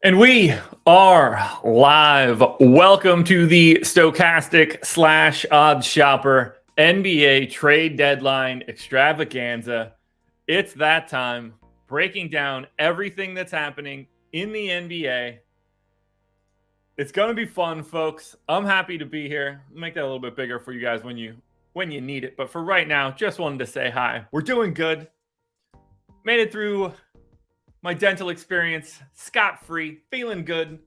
And we are live. Welcome to the Stochastic / OddsShopper NBA trade deadline extravaganza. It's that time, breaking down everything that's happening in the NBA. It's going to be fun, folks. I'm happy to be here. Make that a little bit bigger for you guys when you need it. But for right now, just wanted to say hi. We're doing good. Made it through my dental experience scot-free, feeling good.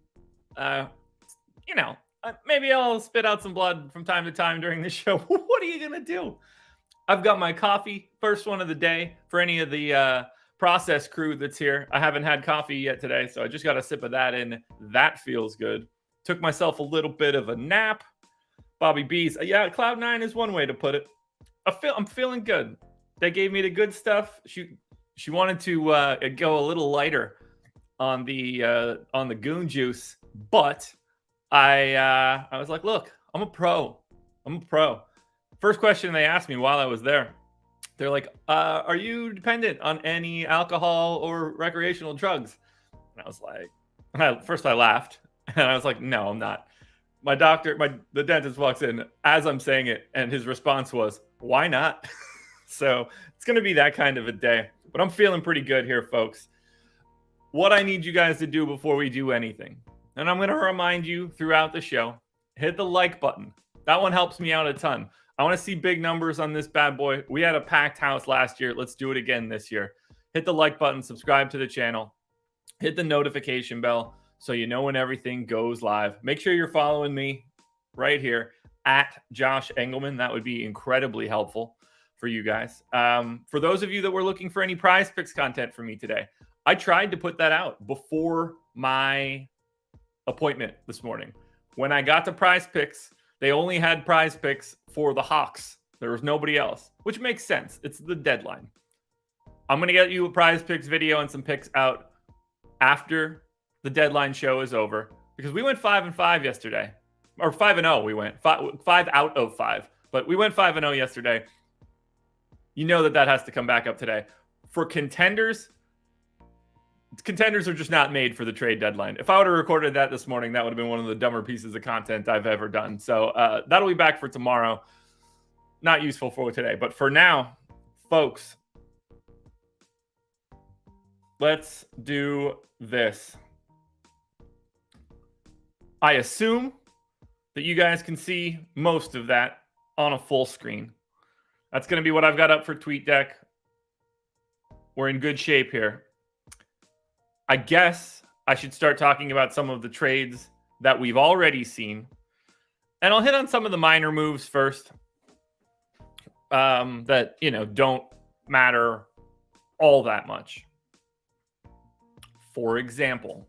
Maybe I'll spit out some blood from time to time during the show. What are you gonna do? I've got my coffee, first one of the day for any of the process crew that's here. I haven't had coffee yet today, so I just got a sip of that, and that feels good. Took myself a little bit of a nap. Bobby B's, Cloud 9 is one way to put it. I'm feeling good. They gave me the good stuff. She wanted to go a little lighter on the goon juice, but I was like, look, I'm a pro. First question they asked me while I was there, they're like, are you dependent on any alcohol or recreational drugs? And I was like, first I laughed, and I was like, no, I'm not. The dentist walks in as I'm saying it, and his response was, why not? So it's going to be that kind of a day. But I'm feeling pretty good here, folks. What I need you guys to do before we do anything, and I'm going to remind you throughout the show, hit the like button. That one helps me out a ton. I want to see big numbers on this bad boy. We had a packed house last year. Let's do it again this year. Hit the like button, subscribe to the channel, hit the notification bell so you know when everything goes live. Make sure you're following me right here at Josh Engelman. That would be incredibly helpful for you guys. For those of you that were looking for any Prize Picks content from me today, I tried to put that out before my appointment this morning. When I got to Prize Picks, they only had Prize Picks for the Hawks. There was nobody else, which makes sense. It's the deadline. I'm going to get you a Prize Picks video and some picks out after the deadline show is over, because we went 5-5 yesterday, or 5-0. We went 5 out of 5, but we went 5-0 yesterday. You know that has to come back up today. For contenders are just not made for the trade deadline. If I would have recorded that this morning, that would have been one of the dumber pieces of content I've ever done. So that'll be back for tomorrow. Not useful for today. But for now, folks, let's do this. I assume that you guys can see most of that on a full screen. That's going to be what I've got up for TweetDeck. We're in good shape here. I guess I should start talking about some of the trades that we've already seen. And I'll hit on some of the minor moves first that, don't matter all that much. For example,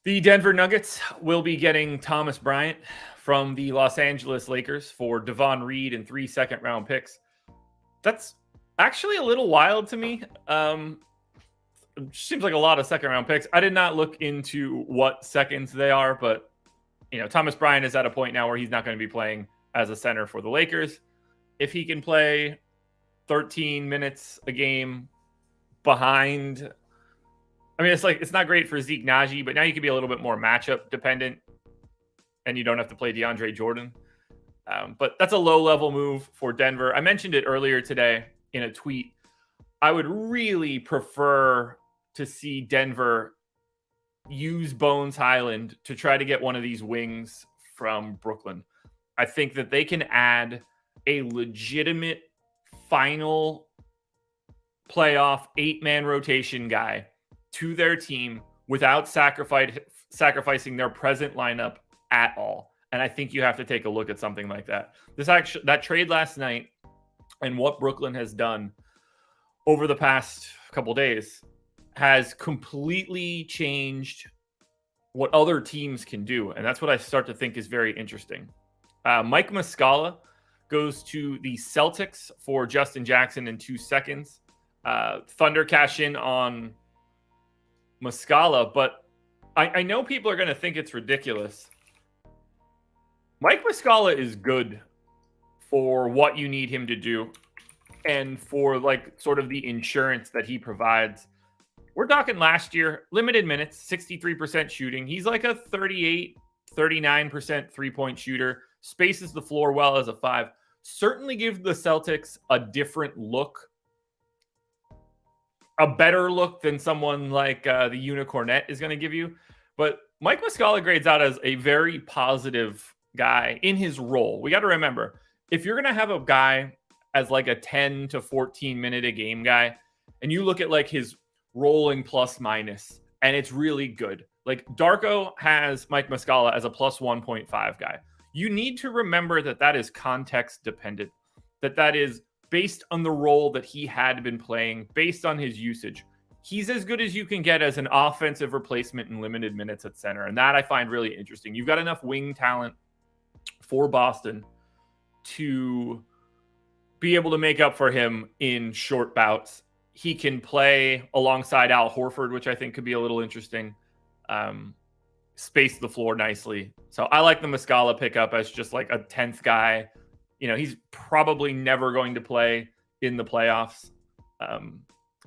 the Denver Nuggets will be getting Thomas Bryant from the Los Angeles Lakers for Devon Reed and 3 second-round picks. That's actually a little wild to me. It seems like a lot of second-round picks. I did not look into what seconds they are, but Thomas Bryant is at a point now where he's not going to be playing as a center for the Lakers. If he can play 13 minutes a game behind, it's not great for Zeke Naji, but now you can be a little bit more matchup dependent, and you don't have to play DeAndre Jordan. But that's a low-level move for Denver. I mentioned it earlier today in a tweet. I would really prefer to see Denver use Bones Highland to try to get one of these wings from Brooklyn. I think that they can add a legitimate final playoff 8-man rotation guy to their team without sacrificing their present lineup at all. And I think you have to take a look at something like that. That trade last night and what Brooklyn has done over the past couple days has completely changed what other teams can do. And that's what I start to think is very interesting. Mike Muscala goes to the Celtics for Justin Jackson in 2 seconds. Thunder cash in on Muscala, but I know people are going to think it's ridiculous. Mike Muscala is good for what you need him to do and for sort of the insurance that he provides. we're talking last year, limited minutes, 63% shooting. He's like a 38, 39% three-point shooter, spaces the floor well as a 5. Certainly give the Celtics a different look, a better look than someone like the Unicornet is going to give you. But Mike Muscala grades out as a very positive guy in his role. We got to remember, if you're going to have a guy as like a 10 to 14 minute a game guy, and you look at like his rolling plus minus, and it's really good. Like Darko has Mike Muscala as a plus 1.5 guy. You need to remember that that is context dependent, that is based on the role that he had been playing, based on his usage. He's as good as you can get as an offensive replacement in limited minutes at center. And that I find really interesting. You've got enough wing talent for Boston to be able to make up for him in short bouts. He can play alongside Al Horford, which I think could be a little interesting. Space the floor nicely. So I like the Muscala pickup as just like a 10th guy. You know, he's probably never going to play in the playoffs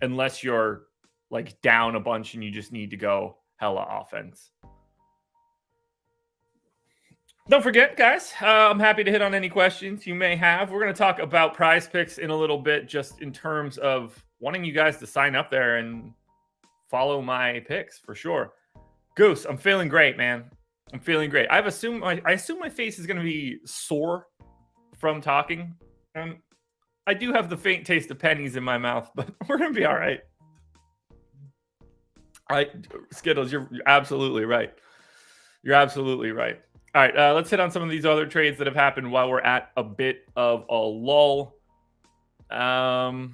unless you're like down a bunch and you just need to go hella offense. Don't forget, guys, I'm happy to hit on any questions you may have. We're going to talk about Prize Picks in a little bit, just in terms of wanting you guys to sign up there and follow my picks for sure. Goose, I'm feeling great, man. I'm feeling great. I assume my face is going to be sore from talking. I do have the faint taste of pennies in my mouth, but we're going to be all right. All right, Skittles, you're absolutely right. You're absolutely right. All right, let's hit on some of these other trades that have happened while we're at a bit of a lull. I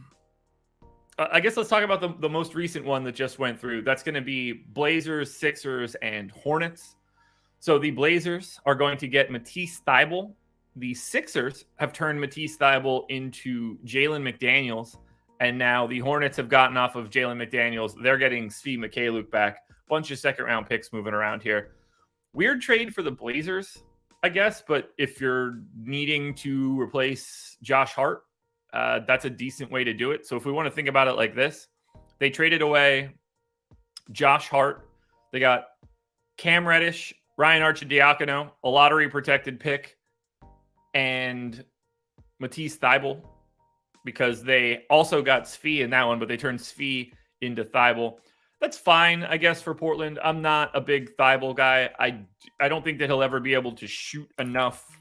guess let's talk about the most recent one that just went through. That's going to be Blazers, Sixers, and Hornets. So the Blazers are going to get Matisse Thybulle. The Sixers have turned Matisse Thybulle into Jalen McDaniels. And now the Hornets have gotten off of Jalen McDaniels. They're getting Svi Mykhailiuk back. Bunch of second-round picks moving around here. Weird trade for the Blazers, I guess. But if you're needing to replace Josh Hart, that's a decent way to do it. So if we want to think about it like this, they traded away Josh Hart. They got Cam Reddish, Ryan Arcidiacono, a lottery-protected pick, and Matisse Thybulle, because they also got Svi in that one, but they turned Svi into Thybulle. That's fine, I guess, for Portland. I'm not a big Thybulle guy. I don't think that he'll ever be able to shoot enough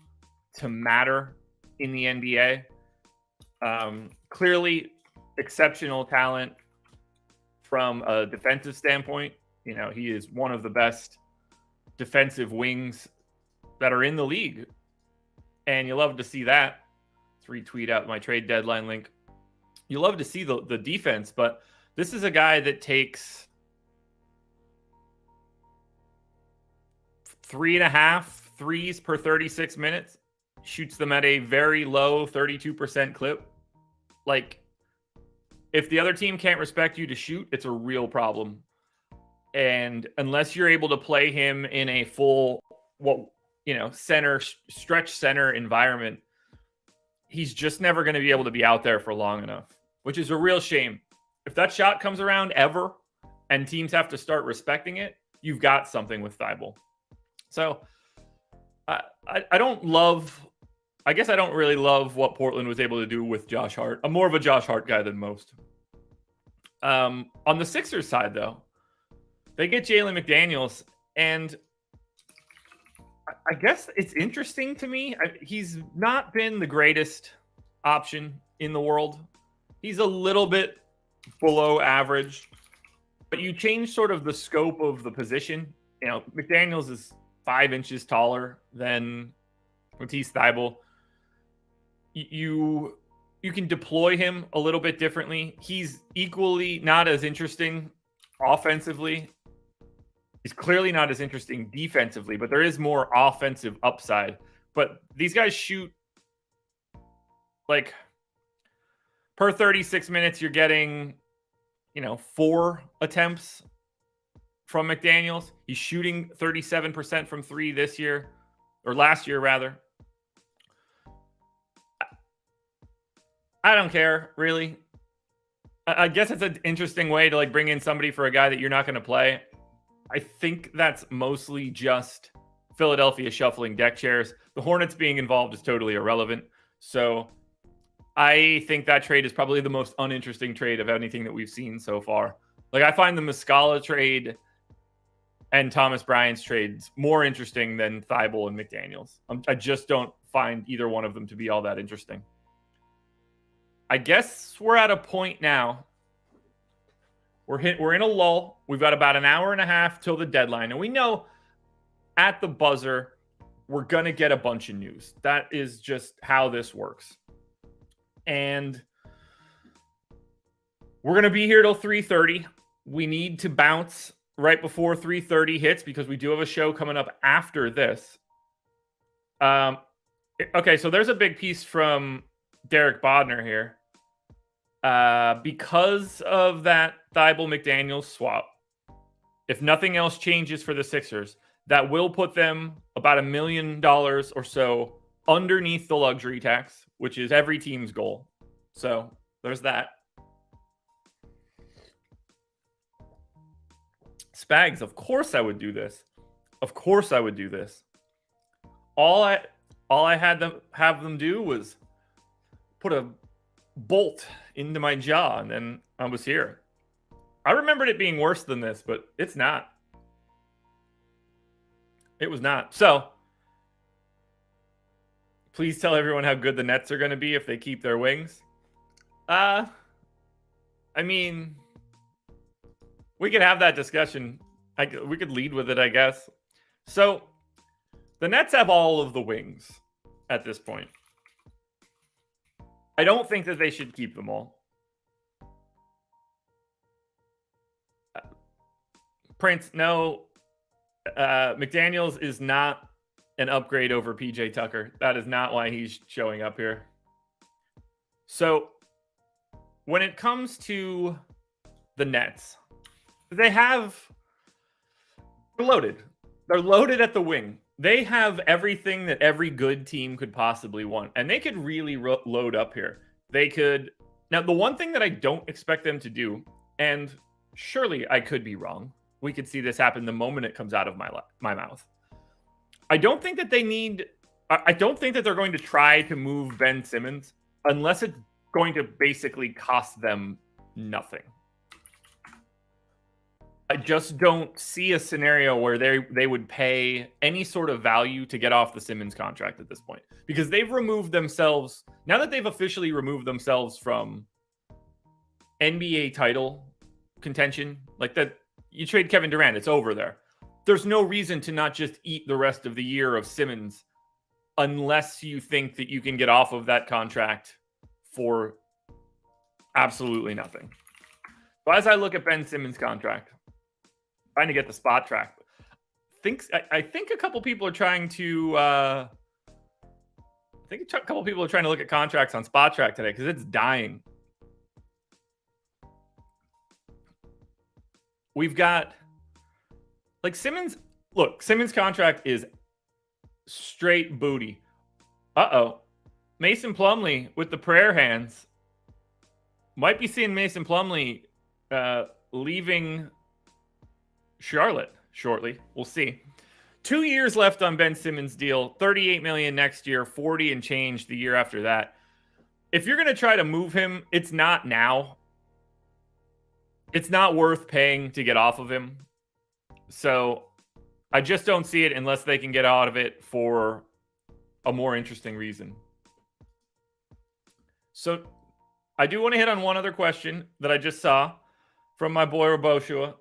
to matter in the NBA. Clearly exceptional talent from a defensive standpoint. You know, he is one of the best defensive wings that are in the league. And you love to see that. Let's retweet out my trade deadline link. You love to see the defense, but this is a guy that takes 3.5 threes per 36 minutes, shoots them at a very low 32% clip. Like, if the other team can't respect you to shoot, it's a real problem. And unless you're able to play him in a full, stretch center environment, he's just never going to be able to be out there for long enough, which is a real shame. If that shot comes around ever and teams have to start respecting it, you've got something with Thybulle. So I don't really love what Portland was able to do with Josh Hart. I'm more of a Josh Hart guy than most. On the Sixers side, though, they get Jalen McDaniels, and I guess it's interesting to me. He's not been the greatest option in the world. He's a little bit below average, but you change sort of the scope of the position. You know, McDaniels is 5 inches taller than Matisse Thybulle. You can deploy him a little bit differently. He's equally not as interesting offensively. He's clearly not as interesting defensively, but there is more offensive upside. But these guys shoot, like, per 36 minutes, you're getting, 4 attempts from McDaniels. He's shooting 37% from 3 this year, or last year, rather. I don't care, really. I guess it's an interesting way to like bring in somebody for a guy that you're not going to play. I think that's mostly just Philadelphia shuffling deck chairs. The Hornets being involved is totally irrelevant. So I think that trade is probably the most uninteresting trade of anything that we've seen so far. Like, I find the Muscala trade and Thomas Bryant's trades more interesting than Thibault and McDaniels. I just don't find either one of them to be all that interesting. I guess we're at a point now. We're in a lull. We've got about an hour and a half till the deadline. And we know at the buzzer, we're going to get a bunch of news. That is just how this works. And we're going to be here till 3:30. We need to bounce right before 3:30 hits because we do have a show coming up after this. Okay, so there's a big piece from Derek Bodner here. Because of that Thibault McDaniels swap, if nothing else changes for the Sixers, that will put them about $1 million or so underneath the luxury tax, which is every team's goal. So there's that. Spags, of course I would do this. Of course I would do this. All I had them have them do was put a bolt into my jaw, and then I was here. I remembered it being worse than this, but it's not. It was not. So please tell everyone how good the Nets are going to be if they keep their wings. I mean, we could have that discussion. We could lead with it, I guess. So the Nets have all of the wings at this point. I don't think that they should keep them all. Prince, no. McDaniels is not an upgrade over PJ Tucker. That is not why he's showing up here. So when it comes to the Nets, they're loaded. They're loaded at the wing. They have everything that every good team could possibly want. And they could really load up here. They could. Now, the one thing that I don't expect them to do, and surely I could be wrong. We could see this happen the moment it comes out of my mouth. I don't think that I don't think that they're going to try to move Ben Simmons unless it's going to basically cost them nothing. I just don't see a scenario where they would pay any sort of value to get off the Simmons contract at this point, because they've removed themselves. Now that they've officially removed themselves from NBA title contention, like that, you trade Kevin Durant, it's over there. There's no reason to not just eat the rest of the year of Simmons unless you think that you can get off of that contract for absolutely nothing. So as I look at Ben Simmons' contract, trying to get the spot track, I think a couple people are trying to look at contracts on Spot Track today because it's dying. We've got like Simmons. Look, Simmons' contract is straight booty. Mason Plumlee with the prayer hands. Might be seeing Mason Plumlee leaving Charlotte shortly. We'll see. 2 years left on Ben Simmons' deal. $38 million next year, 40 and change the year after that. If you're going to try to move him, it's not now. It's not worth paying to get off of him. So I just don't see it unless they can get out of it for a more interesting reason. So I do want to hit on one other question that I just saw from my boy Roboshua.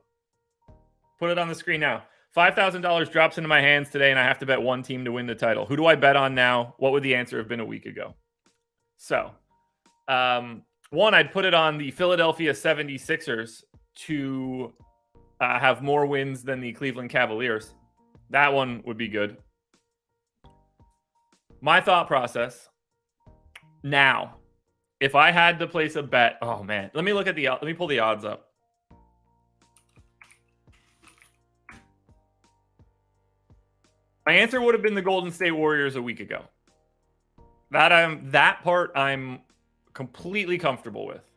Put it on the screen now. $5,000 drops into my hands today, and I have to bet one team to win the title. Who do I bet on now? What would the answer have been a week ago? So, one, I'd put it on the Philadelphia 76ers to have more wins than the Cleveland Cavaliers. That one would be good. My thought process now, if I had to place a bet, oh man, let me pull the odds up. My answer would have been the Golden State Warriors a week ago. That part I'm completely comfortable with.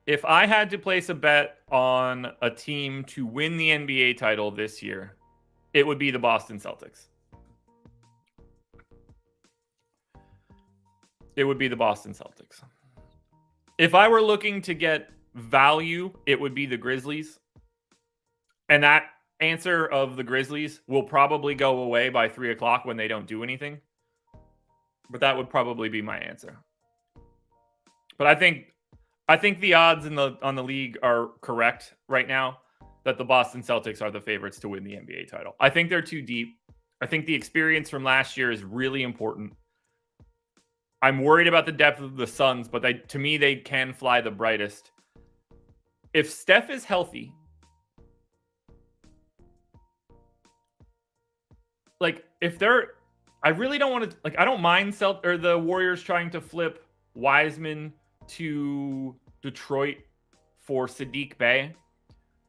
If I had to place a bet on a team to win the NBA title this year, it would be the Boston Celtics. It would be the Boston Celtics. If I were looking to get value, it would be the Grizzlies. And that answer of the Grizzlies will probably go away by 3 o'clock when they don't do anything. But that would probably be my answer. But I think the odds on the league are correct right now that the Boston Celtics are the favorites to win the NBA title. I think they're too deep. I think the experience from last year is really important. I'm worried about the depth of the Suns, but to me, they can fly the brightest. If Steph is healthy, I really don't want to, I don't mind the Warriors trying to flip Wiseman to Detroit for Sadiq Bey.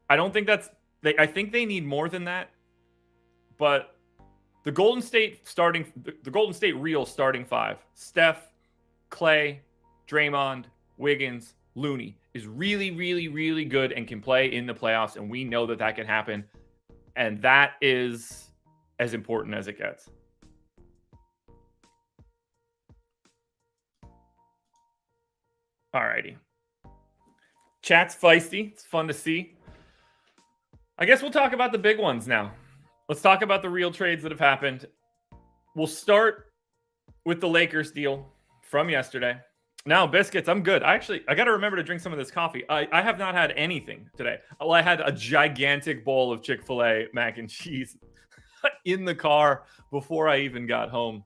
I don't think I think they need more than that. But the Golden State real starting five, Steph, Clay, Draymond, Wiggins, Looney, is really, really, really good and can play in the playoffs. And we know that can happen. And that is as important as it gets. Alrighty. Chat's feisty. It's fun to see. I guess we'll talk about the big ones now. Let's talk about the real trades that have happened. We'll start with the Lakers deal from yesterday. Now, biscuits, I'm good. I got to remember to drink some of this coffee. I have not had anything today. Well, I had a gigantic bowl of Chick-fil-A mac and cheese in the car before I even got home.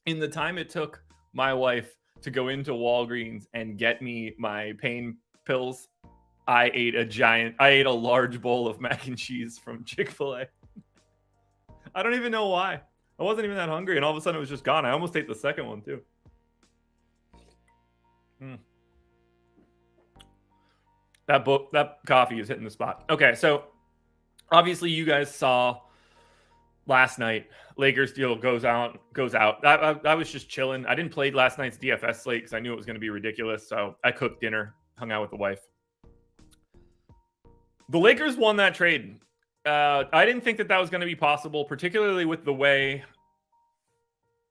In the time it took my wife to go into Walgreens and get me my pain pills, I ate a large bowl of mac and cheese from Chick-fil-A. I don't even know why. I wasn't even that hungry, and all of a sudden it was just gone. I almost ate the second one too. That coffee is hitting the spot. Okay, so obviously you guys saw last night, Lakers deal goes out. I was just chilling. I didn't play last night's DFS slate because I knew it was going to be ridiculous. So I cooked dinner, hung out with the wife. The Lakers won that trade. I didn't think that was going to be possible, particularly with the way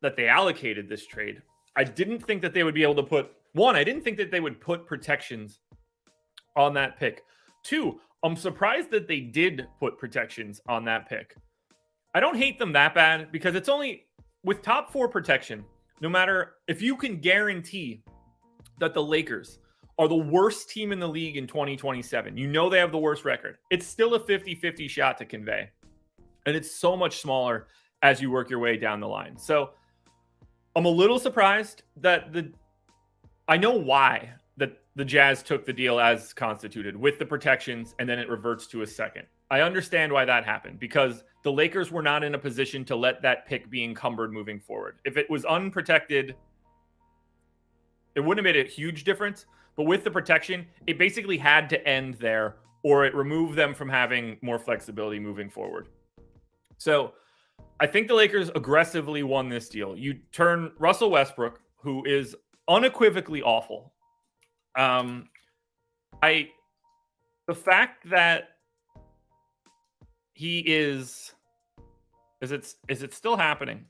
that they allocated this trade. I didn't think that they would be able to I didn't think that they would put protections on that pick. 2, I'm surprised that they did put protections on that pick. I don't hate them that bad because it's only with top 4 protection, no matter if you can guarantee that the Lakers are the worst team in the league in 2027, they have the worst record. It's still a 50-50 shot to convey. And it's so much smaller as you work your way down the line. So I'm a little surprised that I know why that the Jazz took the deal as constituted with the protections and then it reverts to a second. I understand why that happened because the Lakers were not in a position to let that pick be encumbered moving forward. If it was unprotected, it wouldn't have made a huge difference. But with the protection, it basically had to end there or it removed them from having more flexibility moving forward. So I think the Lakers aggressively won this deal. You turn Russell Westbrook, who is unequivocally awful. The fact that he is it still happening?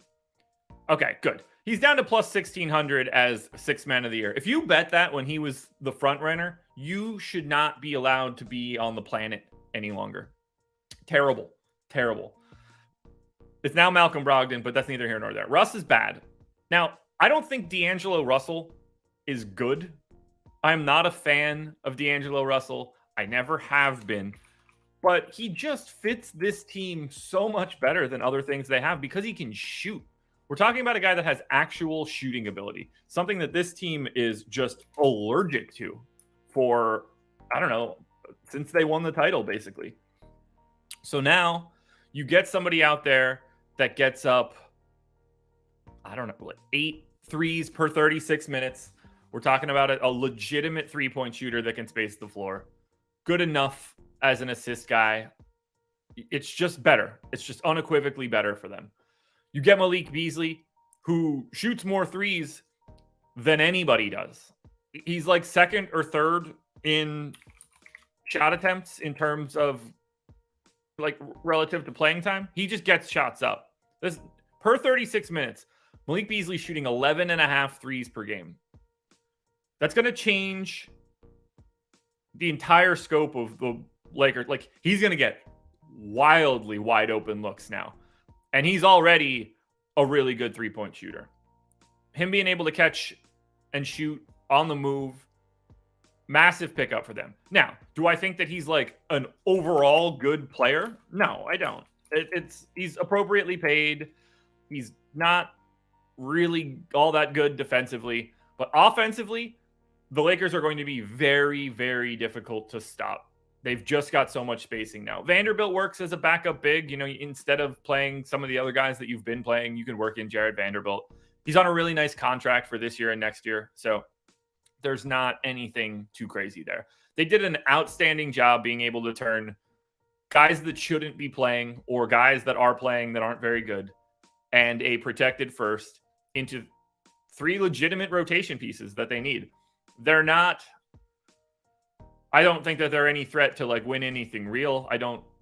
Okay, good. He's down to plus 1,600 as 6th man of the year. If you bet that when he was the front runner, you should not be allowed to be on the planet any longer. Terrible. It's now Malcolm Brogdon, but that's neither here nor there. Russ is bad. Now, I don't think D'Angelo Russell is good. I'm not a fan of D'Angelo Russell. I never have been. But he just fits this team so much better than other things they have because he can shoot. We're talking about a guy that has actual shooting ability, something that this team is just allergic to for, I don't know, since they won the title, basically. So now you get somebody out there that gets up, I don't know, 8 threes per 36 minutes. We're talking about a legitimate three-point shooter that can space the floor. Good enough as an assist guy. It's just better. It's just unequivocally better for them. You get Malik Beasley, who shoots more threes than anybody does. He's like second or third in shot attempts in terms of like relative to playing time. He just gets shots up. This per 36 minutes, Malik Beasley shooting 11 and a half threes per game. That's going to change the entire scope of the Lakers. Like, he's going to get wildly wide open looks now. And he's already a really good three-point shooter. Him being able to catch and shoot on the move, massive pickup for them. Now, do I think that he's like an overall good player? No, I don't. He's appropriately paid. He's not really all that good defensively, but offensively, the Lakers are going to be very, very difficult to stop. They've just got so much spacing now. Vanderbilt works as a backup big. You know, instead of playing some of the other guys that you've been playing, you can work in Jared Vanderbilt. He's on a really nice contract for this year and next year. So there's not anything too crazy there. They did an outstanding job being able to turn guys that shouldn't be playing or guys that are playing that aren't very good and a protected first into three legitimate rotation pieces that they need. They're not, I don't think that they're any threat to like win anything real. I don't think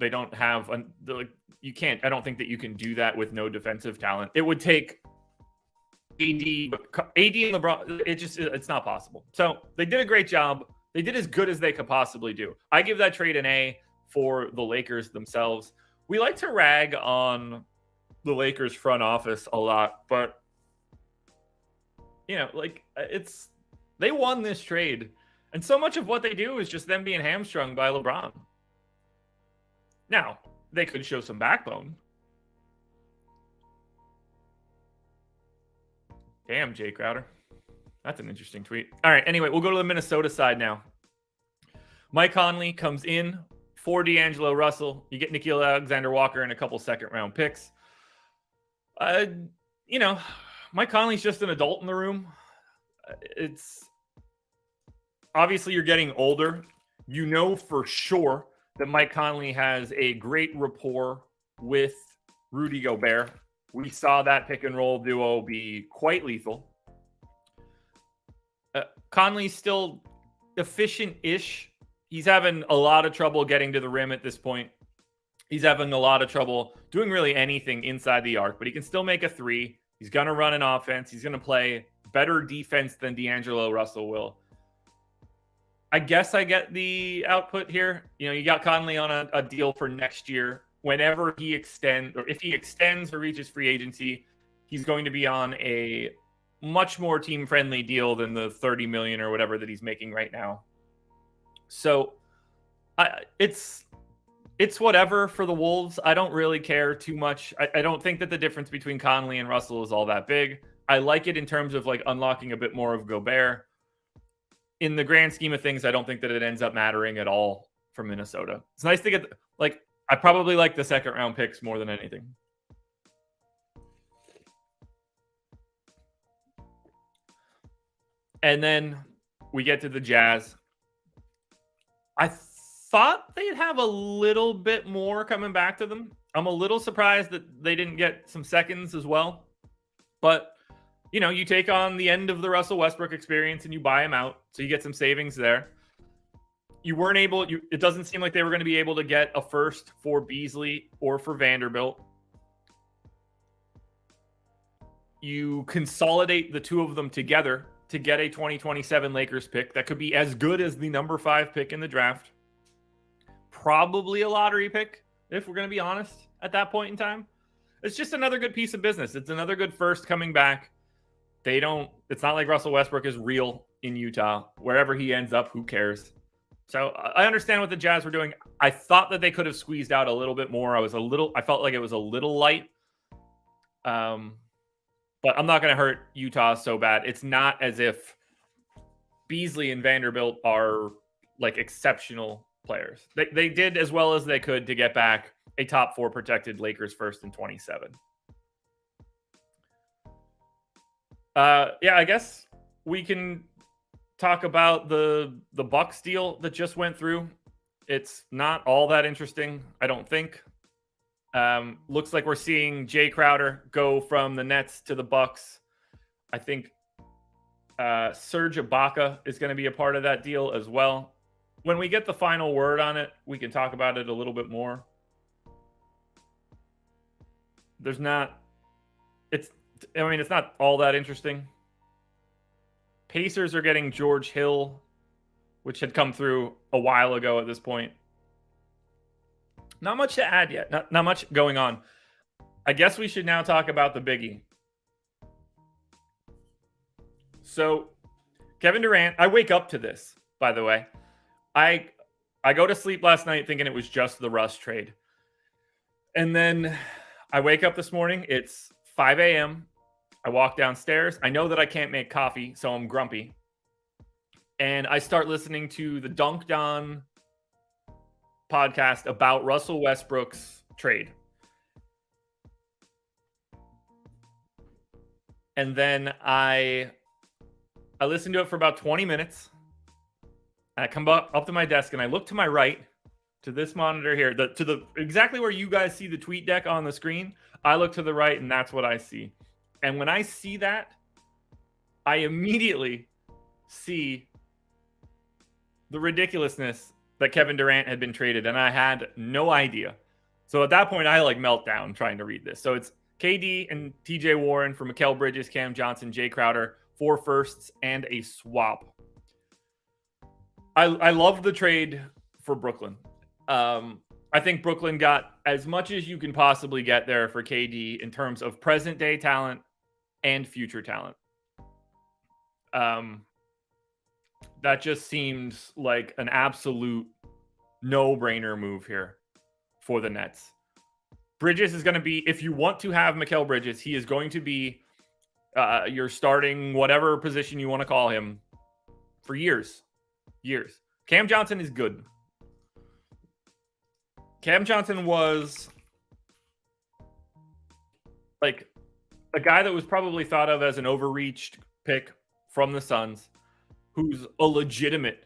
that you can do that with no defensive talent. It would take AD and LeBron. It's not possible. So they did a great job. They did as good as they could possibly do. I give that trade an A for the Lakers themselves. We like to rag on the Lakers front office a lot, but you know, like they won this trade. And so much of what they do is just them being hamstrung by LeBron. Now, they could show some backbone. Damn, Jay Crowder. That's an interesting tweet. All right, anyway, we'll go to the Minnesota side now. Mike Conley comes in for D'Angelo Russell. You get Nickeil Alexander-Walker and a couple second-round picks. You know, Mike Conley's just an adult in the room. It's obviously you're getting older. You know for sure that Mike Conley has a great rapport with Rudy Gobert. We saw that pick and roll duo be quite lethal. Conley's still efficient-ish. He's having a lot of trouble getting to the rim at this point. He's having a lot of trouble doing really anything inside the arc, but he can still make a three. He's going to run an offense. He's going to play better defense than D'Angelo Russell will. I guess I get the output here. You know, you got Conley on a deal for next year. Whenever he extends, or if he extends or reaches free agency, he's going to be on a much more team-friendly deal than the $30 million or whatever that he's making right now. So it's whatever for the Wolves. I don't really care too much. I don't think that the difference between Conley and Russell is all that big. I like it in terms of like unlocking a bit more of Gobert. In the grand scheme of things, I don't think that it ends up mattering at all for Minnesota. It's nice to get, like, I probably like the second round picks more than anything. And then we get to the Jazz. I thought they'd have a little bit more coming back to them. I'm a little surprised that they didn't get some seconds as well. But, you know, you take on the end of the Russell Westbrook experience and you buy him out. So you get some savings there. You weren't able, it doesn't seem like they were going to be able to get a first for Beasley or for Vanderbilt. You consolidate the two of them together to get a 2027 Lakers pick that could be as good as the number 5 pick in the draft. Probably a lottery pick, if we're going to be honest, at that point in time. It's just another good piece of business. It's another good first coming back. It's not like Russell Westbrook is real in Utah. Wherever he ends up, who cares? So I understand what the Jazz were doing. I thought that they could have squeezed out a little bit more. I felt like it was a little light. But I'm not going to hurt Utah so bad. It's not as if Beasley and Vanderbilt are like exceptional players. They did as well as they could to get back a top 4 protected Lakers first in 27. I guess we can talk about the Bucks deal that just went through. It's not all that interesting, I don't think. Looks like we're seeing Jay Crowder go from the Nets to the Bucks. I think Serge Ibaka is going to be a part of that deal as well. when we get the final word on it, we can talk about it a little bit more. There's not, it's not all that interesting. Pacers are getting George Hill, which had come through a while ago at this point. Not much to add yet. Not much going on. I guess we should now talk about the biggie. So, Kevin Durant, I wake up to this, by the way. I go to sleep last night thinking it was just the Russ trade. And then I wake up this morning. It's 5 a.m. I walk downstairs. I know that I can't make coffee, so I'm grumpy. And I start listening to the Dunked On podcast about Russell Westbrook's trade. And then I listened to it for about 20 minutes. I come up to my desk and I look to my right, to this monitor here, to the exactly where you guys see the tweet deck on the screen. I look to the right and that's what I see. And when I see that, I immediately see the ridiculousness that Kevin Durant had been traded, and I had no idea. So at that point, I melt down trying to read this. So it's KD and TJ Warren for Mikal Bridges, Cam Johnson, Jay Crowder, 4 firsts, and a swap. I love the trade for Brooklyn. I think Brooklyn got as much as you can possibly get there for KD in terms of present day talent and future talent. That just seems like an absolute no-brainer move here for the Nets. Bridges is going to be, if you want to have Mikal Bridges, he is going to be your starting whatever position you want to call him for years. Cam Johnson is good. Cam Johnson was like a guy that was probably thought of as an overreached pick from the Suns, who's a legitimate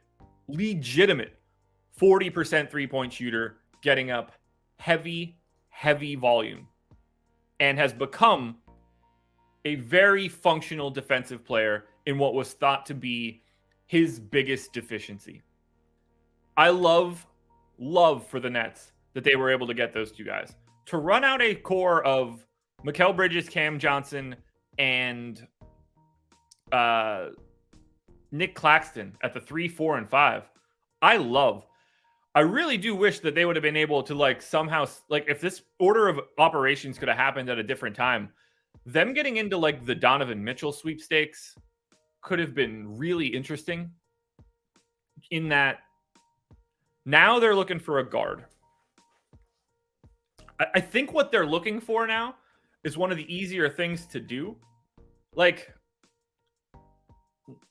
40% three-point shooter, getting up heavy volume, and has become a very functional defensive player in what was thought to be his biggest deficiency. I love for the Nets that they were able to get those two guys. To run out a core of Mikal Bridges, Cam Johnson, and Nick Claxton at the 3, 4, and 5. I really do wish that they would have been able to somehow, if this order of operations could have happened at a different time, them getting into the Donovan Mitchell sweepstakes could have been really interesting, in that now they're looking for a guard. I think what they're looking for now is one of the easier things to do.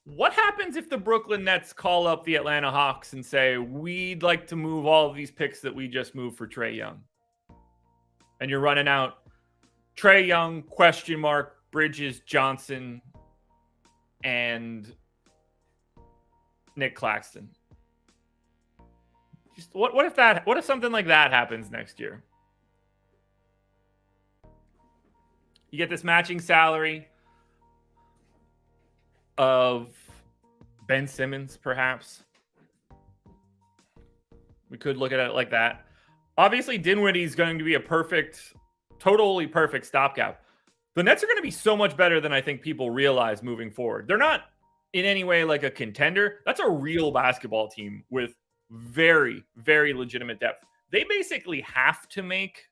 What happens if the Brooklyn Nets call up the Atlanta Hawks and say, we'd like to move all of these picks that we just moved for Trae Young? And you're running out Trae Young, ? Bridges, Johnson, and Nick Claxton. Just what if something like that happens next year? You get this matching salary of Ben Simmons, perhaps. We could look at it like that. Obviously, Dinwiddie is going to be a totally perfect stopgap. The Nets are going to be so much better than I think people realize moving forward. They're not in any way like a contender. That's a real basketball team with very, very legitimate depth. They basically have to make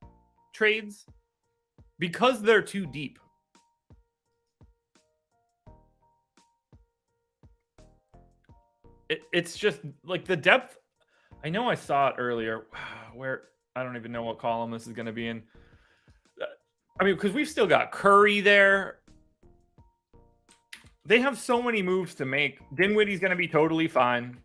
trades because they're too deep. It's just the depth. I know I saw it earlier where I don't even know what column this is going to be in. Because we've still got Curry there. They have so many moves to make. Dinwiddie's going to be totally fine.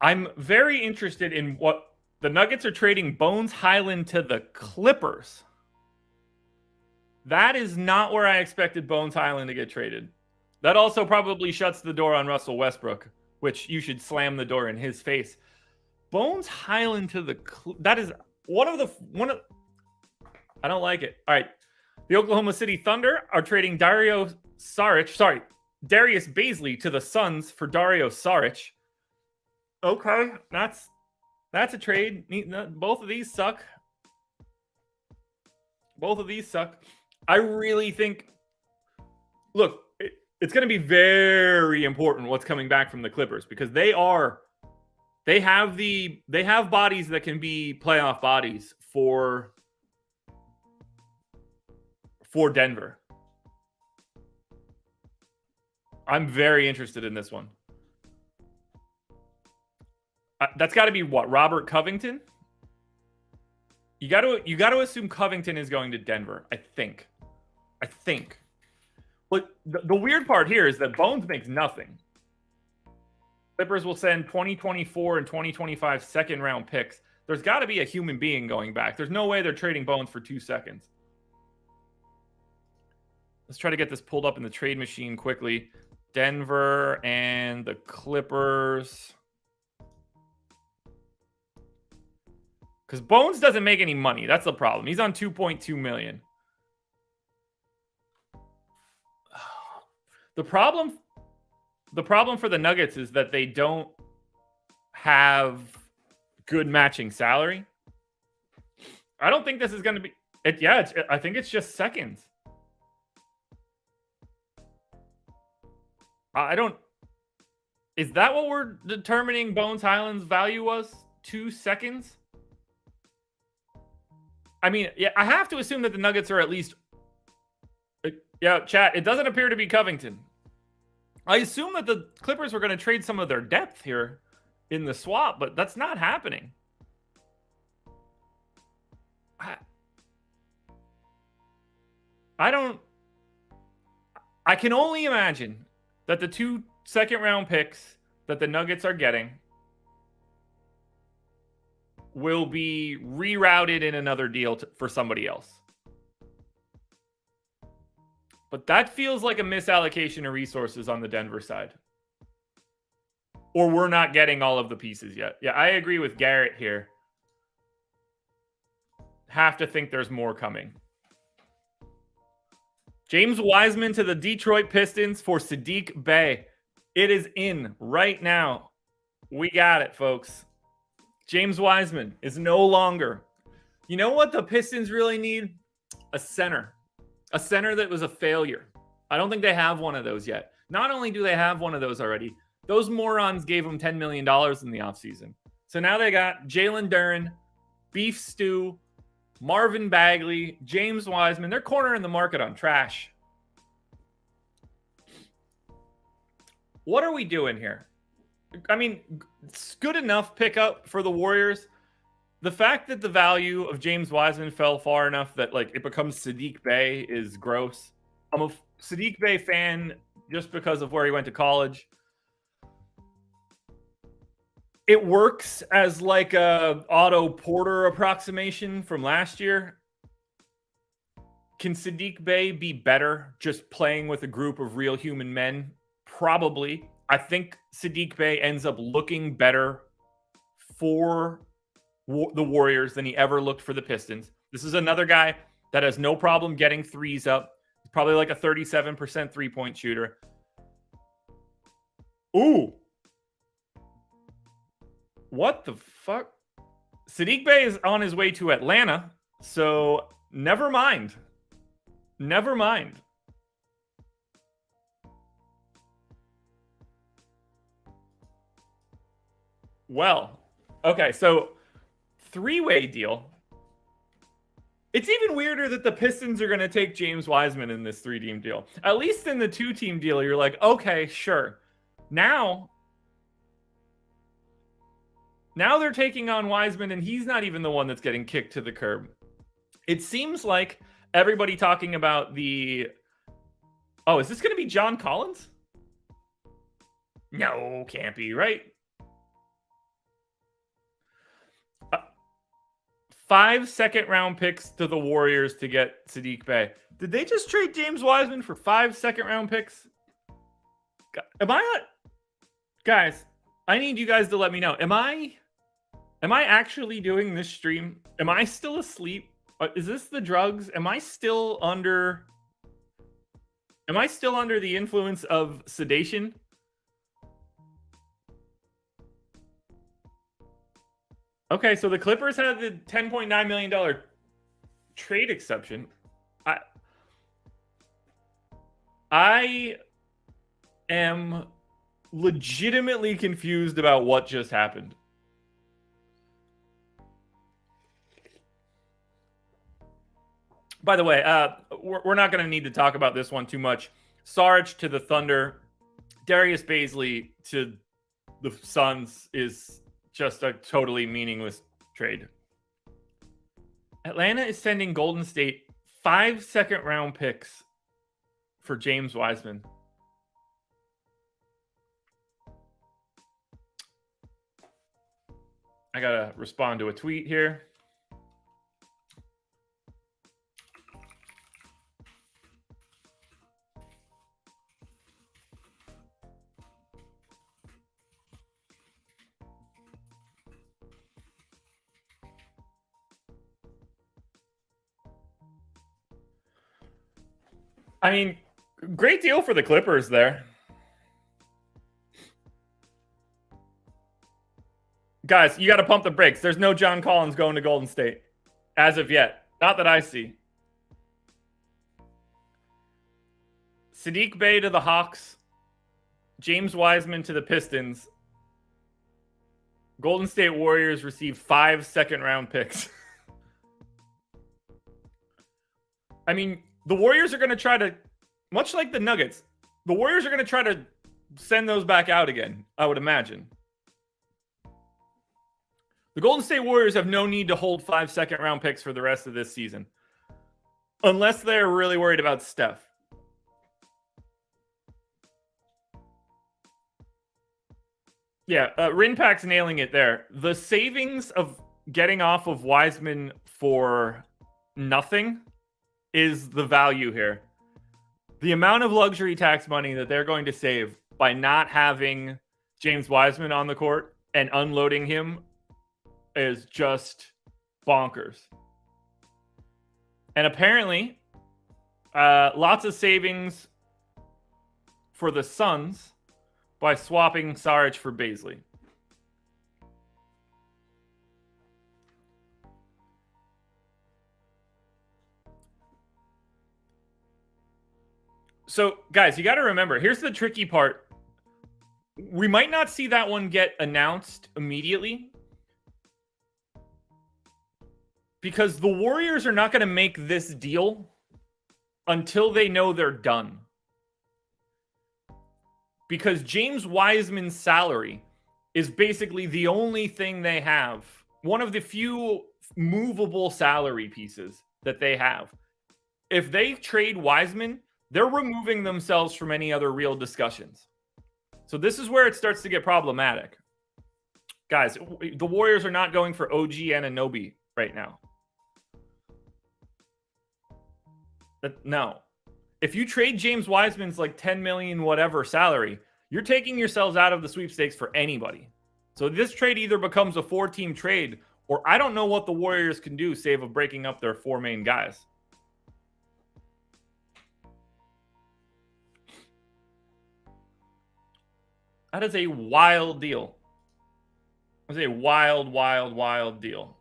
I'm very interested in what the Nuggets are trading Bones Highland to the Clippers. That is not where I expected Bones Highland to get traded. That also probably shuts the door on Russell Westbrook, which you should slam the door in his face. Bones Highland to the... That is one of... I don't like it. All right. The Oklahoma City Thunder are trading Dario Saric. Sorry. Darius Baisley to the Suns for Dario Saric. Okay, that's a trade. Both of these suck. Both of these suck. I really think, look, it's going to be very important what's coming back from the Clippers, because they have bodies that can be playoff bodies for Denver. I'm very interested in this one. That's got to be what, Robert Covington? You got to assume Covington is going to Denver. I think. But the weird part here is that Bones makes nothing. Clippers will send 2024 and 2025 second round picks. There's got to be a human being going back. There's no way they're trading Bones for 2 seconds. Let's try to get this pulled up in the trade machine quickly. Denver and the Clippers. Because Bones doesn't make any money. That's the problem. He's on $2.2 million. The problem for the Nuggets is that they don't have good matching salary. I don't think this is going to be... I think it's just seconds. Is that what we're determining Bones Highland's value was? 2 seconds? I mean, yeah, I have to assume that the Nuggets are at least... Yeah, chat, it doesn't appear to be Covington. I assume that the Clippers were going to trade some of their depth here in the swap, but that's not happening. I can only imagine that the 2 second-round picks that the Nuggets are getting will be rerouted in another deal for somebody else. But that feels like a misallocation of resources on the Denver side. Or we're not getting all of the pieces yet. Yeah, I agree with Garrett here. Have to think there's more coming. James Wiseman to the Detroit Pistons for Saddiq Bey. It is in right now. We got it, folks. James Wiseman is no longer. You know what the Pistons really need? A center. A center that was a failure. I don't think they have one of those yet. Not only do they have one of those already, those morons gave them $10 million in the offseason. So now they got Jalen Duren, Beef Stew, Marvin Bagley, James Wiseman. They're cornering the market on trash. What are we doing here? I mean, it's good enough pickup for the Warriors. The fact that the value of James Wiseman fell far enough that like it becomes Saddiq Bey is gross. I'm a Saddiq Bey fan just because of where he went to college. It works as like a Otto Porter approximation from last year. Can Saddiq Bey be better just playing with a group of real human men? Probably. I think Saddiq Bey ends up looking better for the Warriors than he ever looked for the Pistons. This is another guy that has no problem getting threes up. He's probably like a 37% three-point shooter. Ooh. What the fuck? Saddiq Bey is on his way to Atlanta, so never mind. Never mind. Well, okay, so three-way deal. It's even weirder that the Pistons are going to take James Wiseman in this 3-team deal. At least in the 2-team deal, you're like, okay, sure. Now they're taking on Wiseman, and he's not even the one that's getting kicked to the curb. It seems like everybody talking about the... Oh, is this going to be John Collins? No, can't be, right? 5 second-round picks to the Warriors to get Saddiq Bey. Did they just trade James Wiseman for 5 second-round picks? Guys, I need you guys to let me know. Am I actually doing this stream? Am I still asleep? Is this the drugs? Am I still under Am I still under the influence of sedation? Okay, so the Clippers had the $10.9 million trade exception. I am legitimately confused about what just happened. By the way, we're not going to need to talk about this one too much. Sarge to the Thunder, Darius Baisley to the Suns is just a totally meaningless trade. Atlanta is sending Golden State 5 second-round picks for James Wiseman. I got to respond to a tweet here. I mean, great deal for the Clippers there. Guys, you got to pump the brakes. There's no John Collins going to Golden State as of yet. Not that I see. Sadiq Bey to the Hawks. James Wiseman to the Pistons. Golden State Warriors receive 5 second-round picks. I mean, the Warriors are going to try to, much like the Nuggets, the Warriors are going to try to send those back out again, I would imagine. The Golden State Warriors have no need to hold 5 second-round picks for the rest of this season. Unless they're really worried about Steph. Yeah, Rinpack's nailing it there. The savings of getting off of Wiseman for nothing is the value here. The amount of luxury tax money that they're going to save by not having James Wiseman on the court and unloading him is just bonkers. And apparently, lots of savings for the Suns by swapping Sarge for Baisley. So, guys, you got to remember, here's the tricky part. We might not see that one get announced immediately because the Warriors are not going to make this deal until they know they're done. Because James Wiseman's salary is basically the only thing they have. One of the few movable salary pieces that they have. If they trade Wiseman, they're removing themselves from any other real discussions. So this is where it starts to get problematic. Guys, the Warriors are not going for OG Anunoby right now. No. If you trade James Wiseman's like 10 million whatever salary, you're taking yourselves out of the sweepstakes for anybody. So this trade either becomes a 4-team trade, or I don't know what the Warriors can do save of breaking up their 4 main guys. That is a wild deal. That is a wild, wild, wild deal.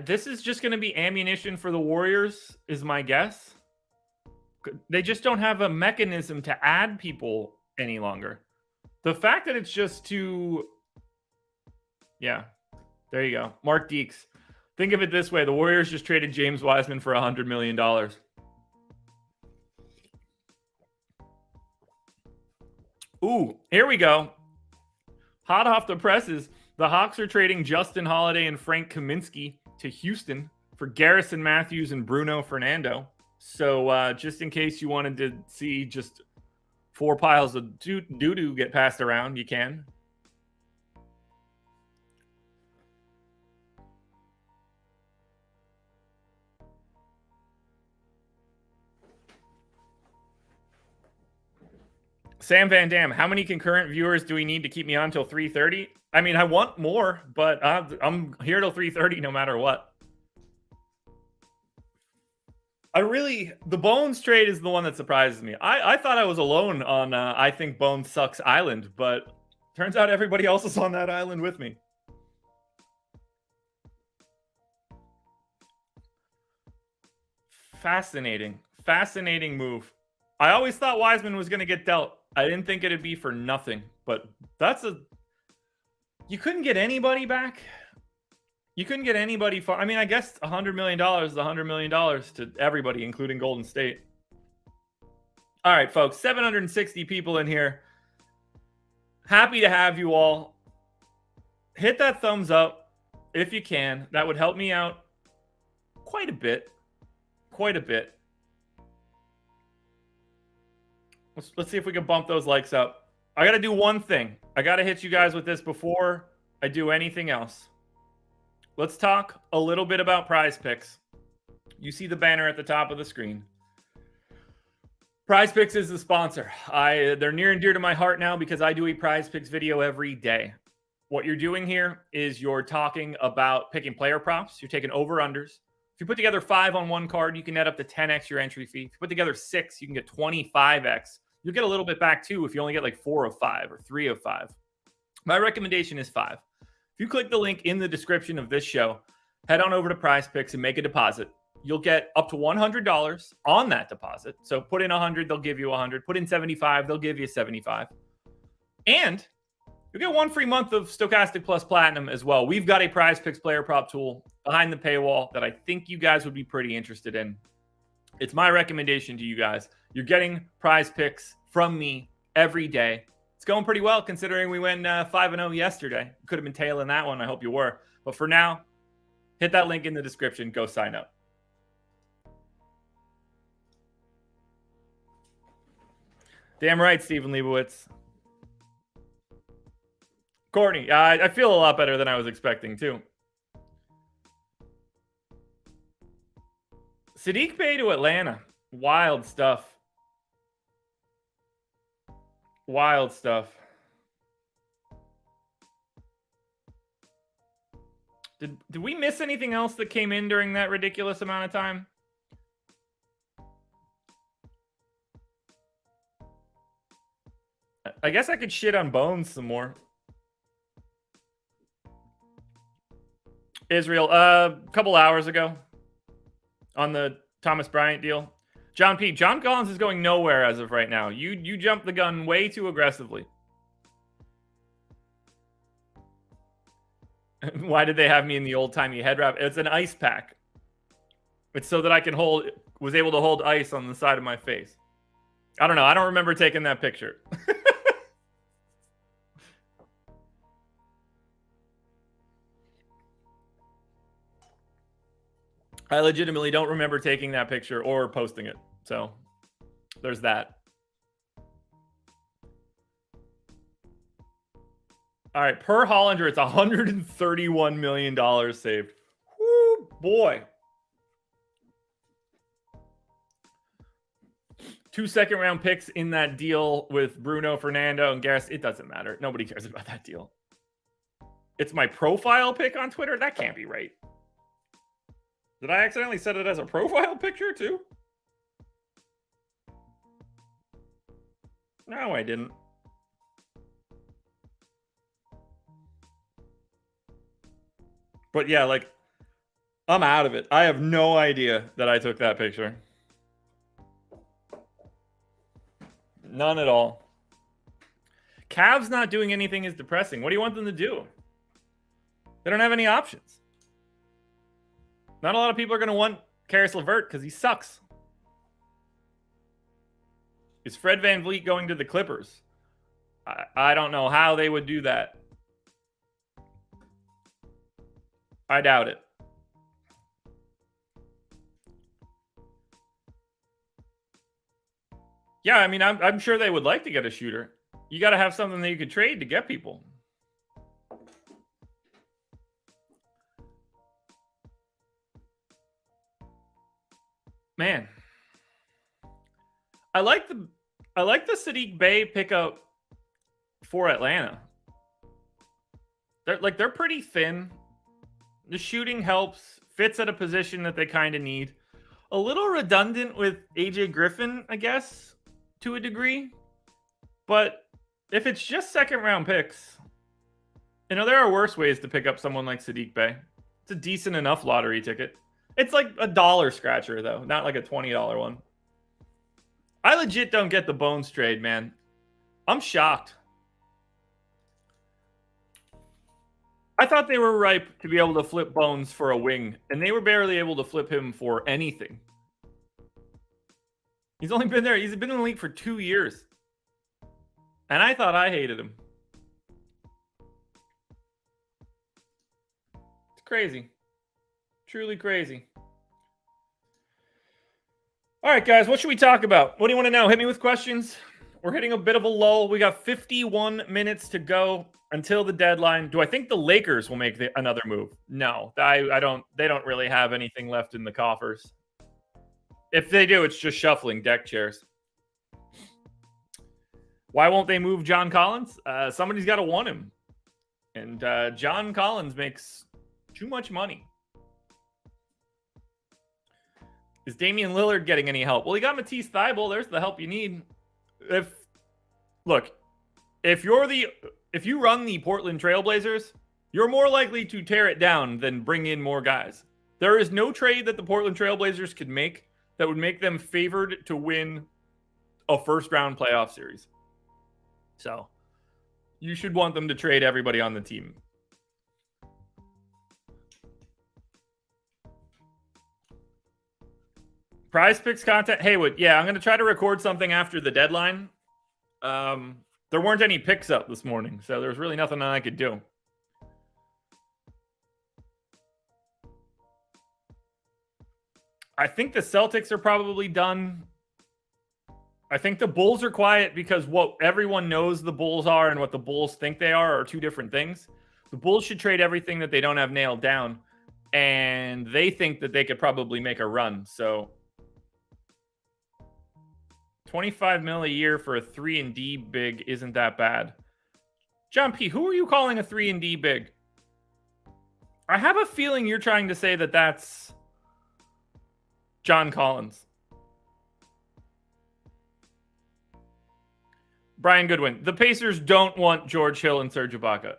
This is just going to be ammunition for the Warriors, is my guess. They just don't have a mechanism to add people any longer. The fact that it's just too... Yeah, there you go. Mark Deeks. Think of it this way. The Warriors just traded James Wiseman for $100 million. Ooh, here we go. Hot off the presses. The Hawks are trading Justin Holiday and Frank Kaminsky to Houston for Garrison Matthews and Bruno Fernando. So just in case you wanted to see just 4 piles of doo-doo get passed around, you can. Sam Van Dam, how many concurrent viewers do we need to keep me on till 3:30? I mean, I want more, but I'm here till 3:30 no matter what. The Bones trade is the one that surprises me. I thought I was alone on I think Bones sucks island, but turns out everybody else is on that island with me. Fascinating move. I always thought Wiseman was going to get dealt. I didn't think it'd be for nothing, but you couldn't get anybody back. You couldn't get anybody for, I mean, I guess $100 million is $100 million to everybody, including Golden State. All right, folks, 760 people in here. Happy to have you all. Hit that thumbs up if you can. That would help me out quite a bit. Let's see if we can bump those likes up. I got to do one thing. I got to hit you guys with this before I do anything else. Let's talk a little bit about Prize Picks. You see the banner at the top of the screen. Prize Picks is the sponsor. They're near and dear to my heart now because I do a Prize Picks video every day. What you're doing here is you're talking about picking player props. You're taking over-unders. If you put together 5 on one card, you can net up to 10x your entry fee. If you put together 6, you can get 25x. You'll get a little bit back too if you only get like 4 of 5 or 3 of 5. My recommendation is 5. If you click the link in the description of this show, head on over to Prize Picks and make a deposit. You'll get up to $100 on that deposit. So put in 100, they'll give you 100. Put in 75, they'll give you 75. And you'll get 1 free month of Stochastic Plus Platinum as well. We've got a Prize Picks player prop tool behind the paywall that I think you guys would be pretty interested in. It's my recommendation to you guys. You're getting Prize Picks from me every day. It's going pretty well considering we went 5-0 yesterday. Could have been tailing that one. I hope you were. But for now, hit that link in the description. Go sign up. Damn right, Stephen Leibowitz. Courtney, I feel a lot better than I was expecting, too. Sadiq Bey to Atlanta. Wild stuff. Wild stuff. Did we miss anything else that came in during that ridiculous amount of time? I guess I could shit on Bones some more. Israel, a couple hours ago on the Thomas Bryant deal. John P. John Collins is going nowhere as of right now. You jumped the gun way too aggressively. Why did they have me in the old-timey head wrap? It's an ice pack. It's so that I was able to hold ice on the side of my face. I don't know. I don't remember taking that picture. I legitimately don't remember taking that picture or posting it. So there's that. All right, per Hollinger, it's $131 million saved. Woo, boy. 2 second-round picks in that deal with Bruno, Fernando, and Garris. It doesn't matter. Nobody cares about that deal. It's my profile pic on Twitter? That can't be right. Did I accidentally set it as a profile picture, too? No, I didn't. But yeah, like, I'm out of it. I have no idea that I took that picture. None at all. Cavs not doing anything is depressing. What do you want them to do? They don't have any options. Not a lot of people are going to want Karis LeVert because he sucks. Is Fred VanVleet going to the Clippers? I don't know how they would do that. I doubt it. Yeah, I mean, I'm sure they would like to get a shooter. You got to have something that you could trade to get people. Man. I like I like the Saddiq Bey pickup for Atlanta. They're pretty thin. The shooting helps, fits at a position that they kind of need. A little redundant with AJ Griffin, I guess, to a degree. But if it's just second round picks, there are worse ways to pick up someone like Saddiq Bey. It's a decent enough lottery ticket. It's like a dollar scratcher, though, not like a $20 one. I legit don't get the Bones trade, man. I'm shocked. I thought they were ripe to be able to flip Bones for a wing, and they were barely able to flip him for anything. He's only been there. He's been in the league for 2 years. And I thought I hated him. It's crazy. Truly crazy. All right, guys, what should we talk about? What do you want to know? Hit me with questions. We're hitting a bit of a lull. We got 51 minutes to go until the deadline. Do I think the Lakers will make another move? No, I don't. They don't really have anything left in the coffers. If they do, it's just shuffling deck chairs. Why won't they move John Collins? Somebody's got to want him. And John Collins makes too much money. Is Damian Lillard getting any help? Well, he got Matisse Thybulle. There's the help you need. If you run the Portland Trailblazers, you're more likely to tear it down than bring in more guys. There is no trade that the Portland Trailblazers could make that would make them favored to win a first-round playoff series. So, you should want them to trade everybody on the team. Prize Picks content. Haywood, yeah, I'm going to try to record something after the deadline. There weren't any picks up this morning, so there's really nothing I could do. I think the Celtics are probably done. I think the Bulls are quiet because what everyone knows the Bulls are and what the Bulls think they are two different things. The Bulls should trade everything that they don't have nailed down, and they think that they could probably make a run. So $25 million a year for a 3-and-D big isn't that bad. John P., who are you calling a 3-and-D big? I have a feeling you're trying to say that that's John Collins. Brian Goodwin, the Pacers don't want George Hill and Serge Ibaka.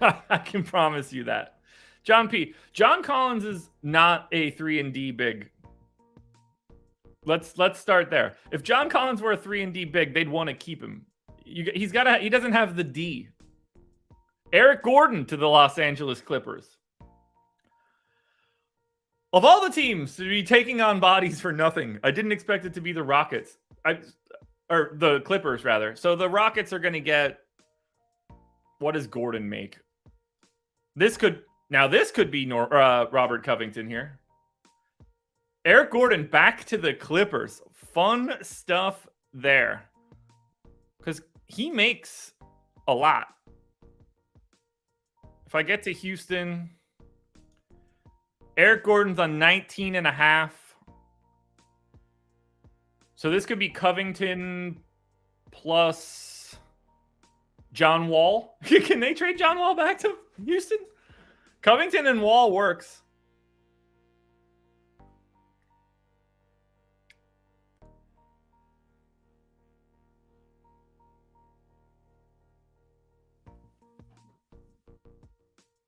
I can promise you that. John P., John Collins is not a 3-and-D big. Let's start there. If John Collins were a 3-and-D big, they'd want to keep him. He doesn't have the D. Eric Gordon to the Los Angeles Clippers. Of all the teams to be taking on bodies for nothing, I didn't expect it to be the Rockets. Or the Clippers, rather. So the Rockets are going to get... What does Gordon make? This could be Robert Covington here. Eric Gordon back to the Clippers. Fun stuff there. Because he makes a lot. If I get to Houston, Eric Gordon's on 19.5. So this could be Covington plus John Wall. Can they trade John Wall back to Houston? Covington and Wall works.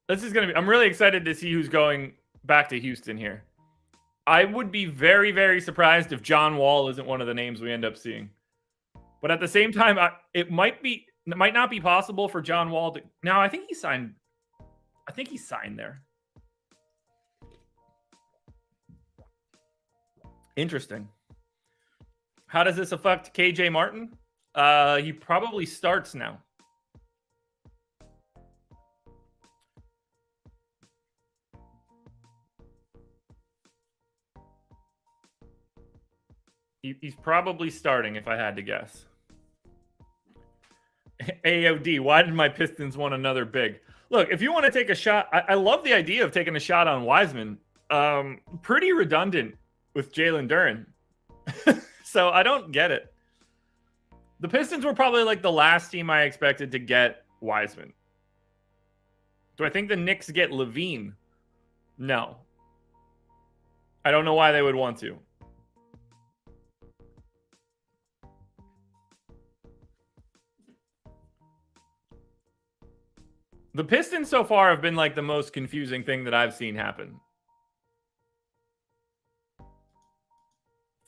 I'm really excited to see who's going back to Houston here. I would be very, very surprised if John Wall isn't one of the names we end up seeing. But at the same time, it might not be possible for John Wall to... Now, I think he signed there. Interesting. How does this affect KJ Martin? He probably starts now. He's probably starting, if I had to guess. AOD, why did my Pistons want another big? Look, if you want to take a shot, I love the idea of taking a shot on Wiseman. Pretty redundant with Jalen Duren. So I don't get it. The Pistons were probably like the last team I expected to get Wiseman. Do I think the Knicks get Levine? No. I don't know why they would want to. The Pistons so far have been like the most confusing thing that I've seen happen.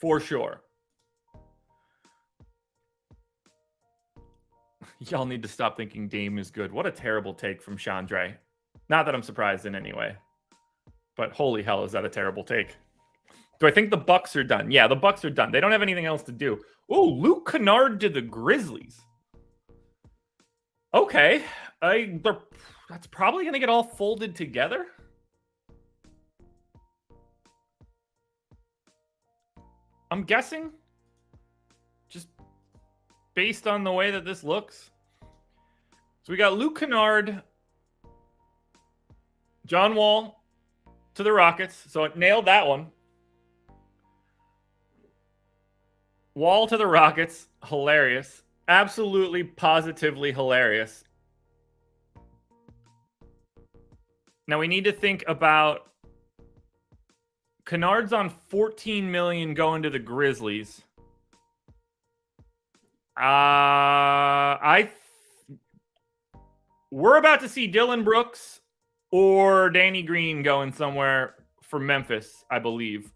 For sure. Y'all need to stop thinking Dame is good. What a terrible take from Chandre. Not that I'm surprised in any way. But holy hell, is that a terrible take. Do I think the Bucks are done? Yeah, the Bucks are done. They don't have anything else to do. Oh, Luke Kennard to the Grizzlies. Okay. That's probably going to get all folded together. I'm guessing. Just based on the way that this looks. So we got Luke Kennard, John Wall to the Rockets. So it nailed that one. Wall to the Rockets. Hilarious. Absolutely, positively hilarious. Now we need to think about Kennard's on $14 million going to the Grizzlies. We're about to see Dylan Brooks or Danny Green going somewhere for Memphis, I believe.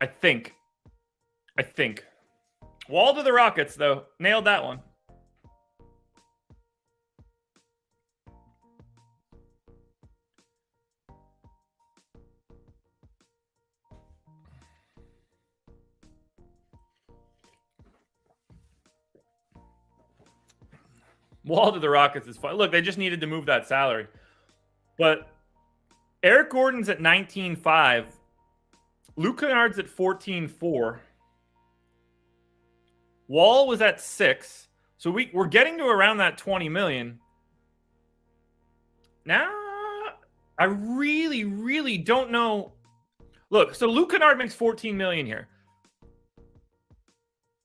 I think. Wall to the Rockets, though. Nailed that one. Wall to the Rockets is fine. Look, they just needed to move that salary. But Eric Gordon's at 19.5. Luke Kennard's at 14.4. Wall was at 6. So we're getting to around that 20 million. Now, I really, really don't know. Look, so Luke Kennard makes 14 million here.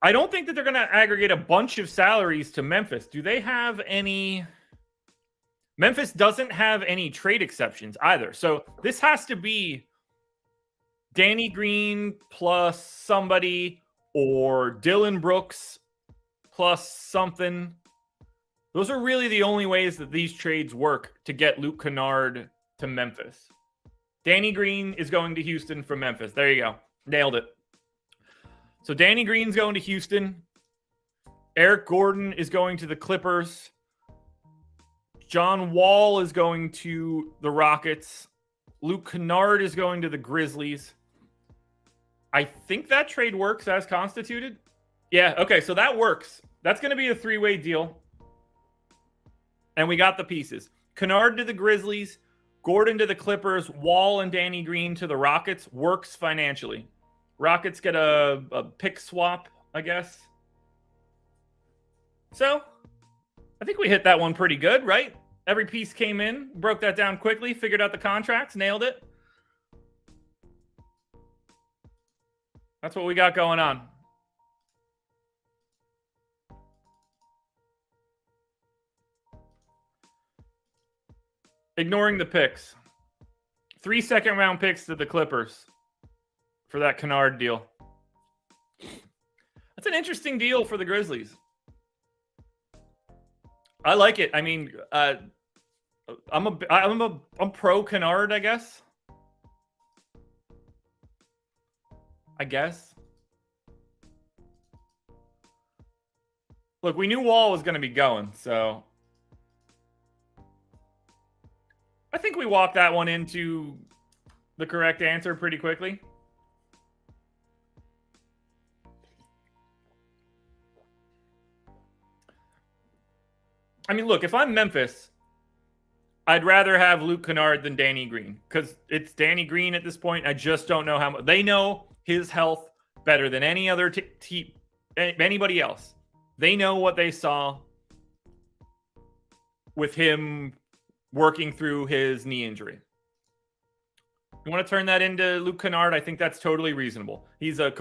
I don't think that they're going to aggregate a bunch of salaries to Memphis. Do they have any? Memphis doesn't have any trade exceptions either. So this has to be Danny Green plus somebody or Dylan Brooks plus something. Those are really the only ways that these trades work to get Luke Kennard to Memphis. Danny Green is going to Houston from Memphis. There you go. Nailed it. So Danny Green's going to Houston. Eric Gordon is going to the Clippers. John Wall is going to the Rockets. Luke Kennard is going to the Grizzlies. I think that trade works as constituted. Yeah, okay, so that works. That's going to be a three-way deal. And we got the pieces. Kennard to the Grizzlies, Gordon to the Clippers, Wall and Danny Green to the Rockets. Works financially. Rockets get a pick swap, I guess. So, I think we hit that one pretty good, right? Every piece came in, broke that down quickly, figured out the contracts, nailed it. That's what we got going on. Ignoring the picks. 3 second-round picks to the Clippers for that Kennard deal. That's an interesting deal for the Grizzlies. I like it. I mean, I'm pro Kennard, I guess. Look, we knew Wall was going to be going, so I think we walked that one into the correct answer pretty quickly. I mean, look, if I'm Memphis, I'd rather have Luke Kennard than Danny Green because it's Danny Green at this point. I just don't know how much. They know his health better than any other anybody else. They know what they saw with him working through his knee injury. You want to turn that into Luke Kennard? I think that's totally reasonable. He's like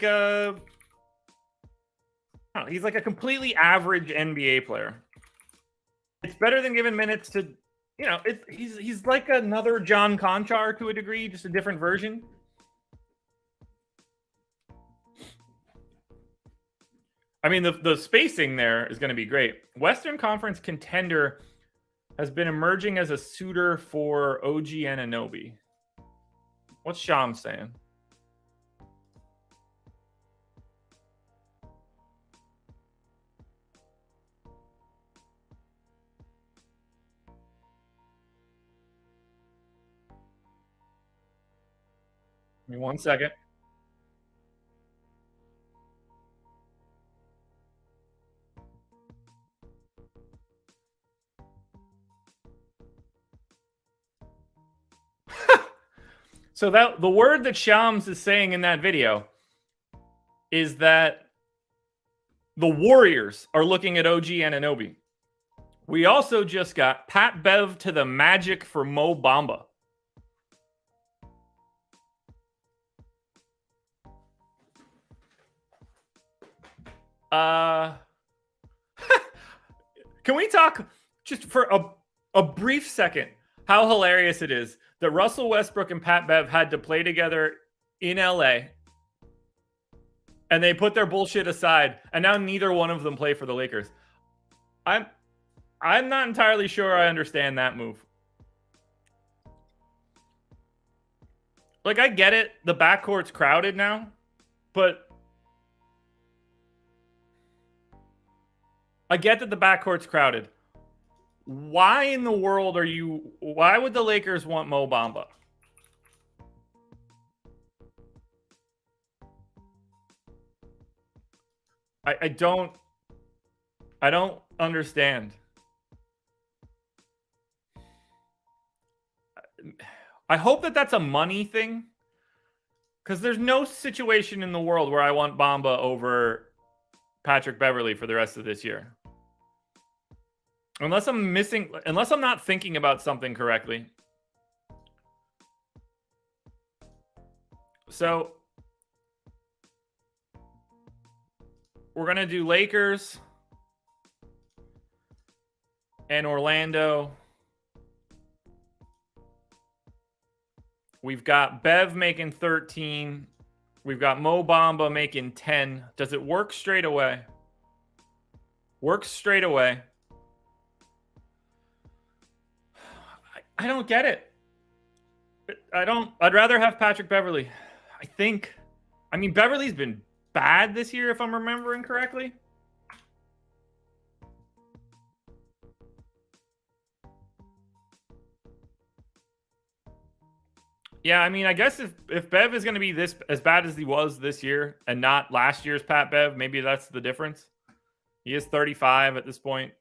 a completely average NBA player. It's better than giving minutes to, he's like another John Conchar to a degree, just a different version. I mean, the spacing there is going to be great. Western Conference contender has been emerging as a suitor for OG Anunoby. What's Sham saying? Give me 1 second. So that the word that Shams is saying in that video is that the Warriors are looking at OG Anunoby. We also just got Pat Bev to the Magic for Mo Bamba. Can we talk just for a brief second how hilarious it is that Russell Westbrook and Pat Bev had to play together in LA and they put their bullshit aside and now neither one of them play for the Lakers. I'm not entirely sure I understand that move. Like, I get it, the backcourt's crowded now, but I get that the backcourt's crowded. Why in the world why would the Lakers want Mo Bamba? I don't understand. I hope that that's a money thing, because there's no situation in the world where I want Bamba over Patrick Beverley for the rest of this year. Unless I'm not thinking about something correctly. So we're going to do Lakers and Orlando. We've got Bev making 13. We've got Mo Bamba making 10. Does it work straight away? Works straight away. I don't get it. I'd rather have Patrick Beverley. I mean, Beverley's been bad this year, if I'm remembering correctly. Yeah, I mean, I guess if Bev is going to be this as bad as he was this year and not last year's Pat Bev, maybe that's the difference. He is 35 at this point.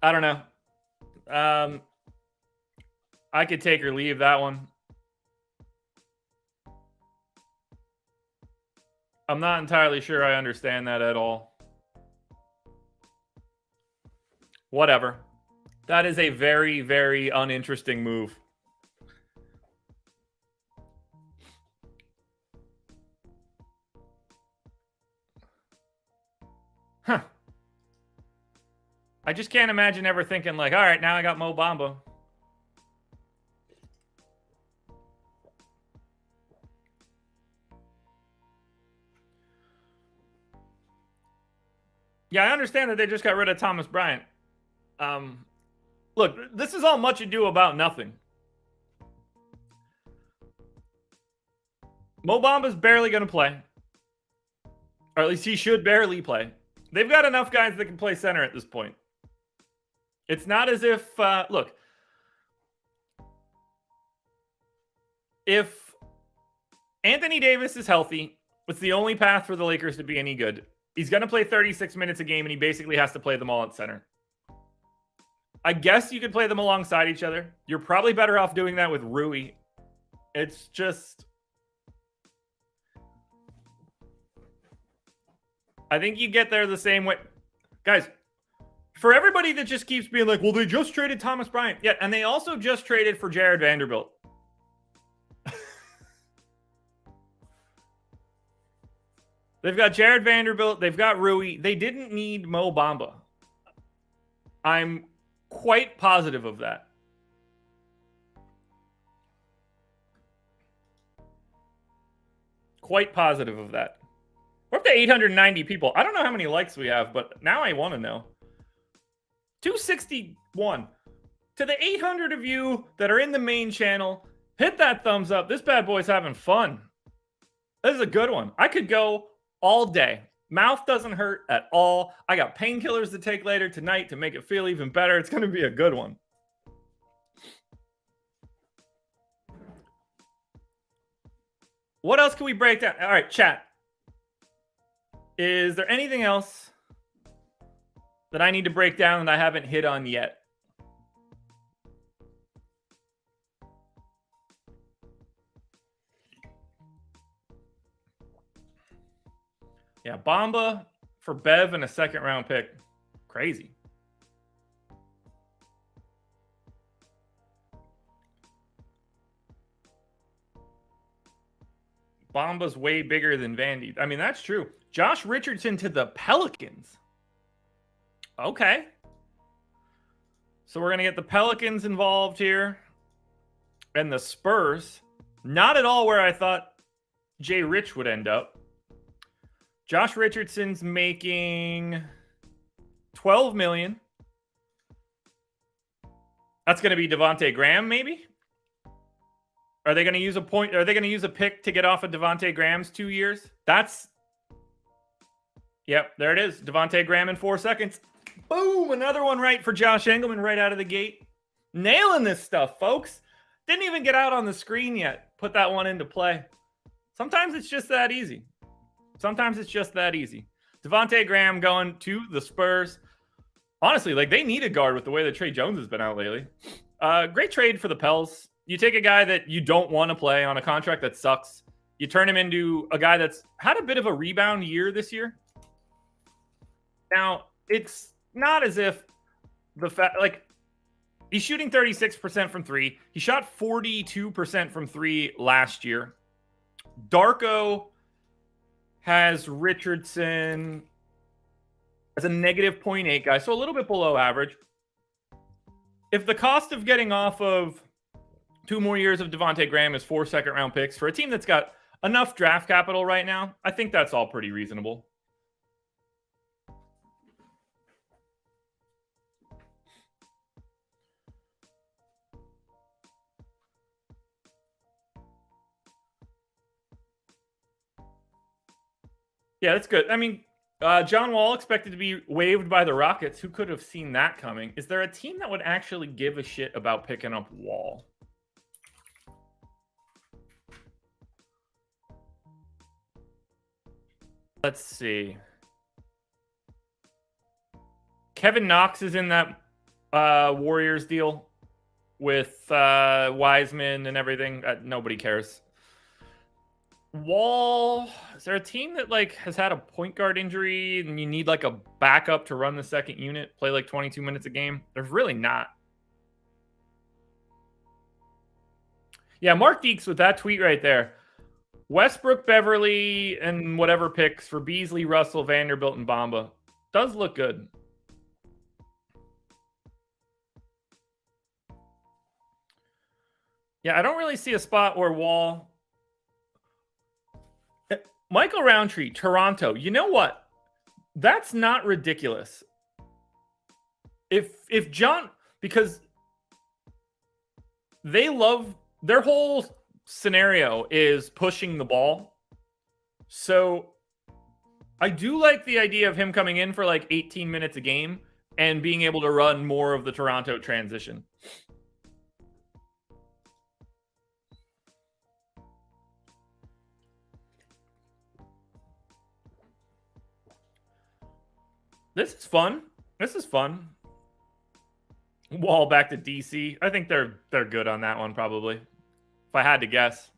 I don't know. I could take or leave that one. I'm not entirely sure I understand that at all. Whatever. That is a very, very uninteresting move. Huh. I just can't imagine ever thinking like, all right, now I got Mo Bamba. Yeah, I understand that they just got rid of Thomas Bryant. Look, this is all much ado about nothing. Mo Bamba's barely going to play. Or at least he should barely play. They've got enough guys that can play center at this point. It's not as if, look, if Anthony Davis is healthy, it's the only path for the Lakers to be any good. He's going to play 36 minutes a game, and he basically has to play them all at center. I guess you could play them alongside each other. You're probably better off doing that with Rui. It's just... I think you get there the same way. Guys, For everybody that just keeps being like, well, they just traded Thomas Bryant. Yeah, and they also just traded for Jared Vanderbilt. They've got Jared Vanderbilt. They've got Rui. They didn't need Mo Bamba. I'm quite positive of that. Quite positive of that. We're up to 890 people. I don't know how many likes we have, but now I want to know. 261. To the 800 of you that are in the main channel, hit that thumbs up. This bad boy's having fun. This is a good one. I could go all day. Mouth doesn't hurt at all. I got painkillers to take later tonight to make it feel even better. It's going to be a good one. What else can we break down? All right, chat. Is there anything else that I need to break down that I haven't hit on yet? Yeah, Bamba for Bev and a second-round pick. Crazy. Bamba's way bigger than Vandy. I mean, that's true. Josh Richardson to the Pelicans. Okay. So we're going to get the Pelicans involved here. And the Spurs. Not at all where I thought Jay Rich would end up. Josh Richardson's making $12 million. That's going to be Devontae Graham, maybe? Are they going to use a point? Are they going to use a pick to get off of Devontae Graham's 2 years? That's... Yep, there it is. Devontae Graham in 4 seconds. Boom! Another one right for Josh Engelman right out of the gate. Nailing this stuff, folks. Didn't even get out on the screen yet. Put that one into play. Sometimes it's just that easy. Sometimes it's just that easy. Devontae Graham going to the Spurs. Honestly, like, they need a guard with the way that Trey Jones has been out lately. Great trade for the Pels. You take a guy that you don't want to play on a contract that sucks. You turn him into a guy that's had a bit of a rebound year this year. Now, it's not as if the fact, like, he's shooting 36% from three. He shot 42% from three last year. Darko has Richardson as a negative 0.8 guy, so a little bit below average. If the cost of getting off of 2 more years of Devontae Graham is 4 second-round picks for a team that's got enough draft capital right now, I think that's all pretty reasonable. Yeah, that's good. I mean, John Wall expected to be waived by the Rockets. Who could have seen that coming? Is there a team that would actually give a shit about picking up Wall? Let's see. Kevin Knox is in that Warriors deal with Wiseman and everything. Nobody cares. Wall, is there a team that like has had a point guard injury and you need like a backup to run the second unit, play like 22 minutes a game? There's really not. Yeah, Mark Deeks with that tweet right there. Westbrook, Beverly, and whatever picks for Beasley, Russell, Vanderbilt, and Bamba. Does look good. Yeah, I don't really see a spot where Wall... Michael Roundtree, Toronto. You know what? That's not ridiculous. If John... Because they love... Their whole scenario is pushing the ball. So I do like the idea of him coming in for like 18 minutes a game and being able to run more of the Toronto transition. This is fun. This is fun. Wall back to DC. I think they're good on that one, probably. If I had to guess.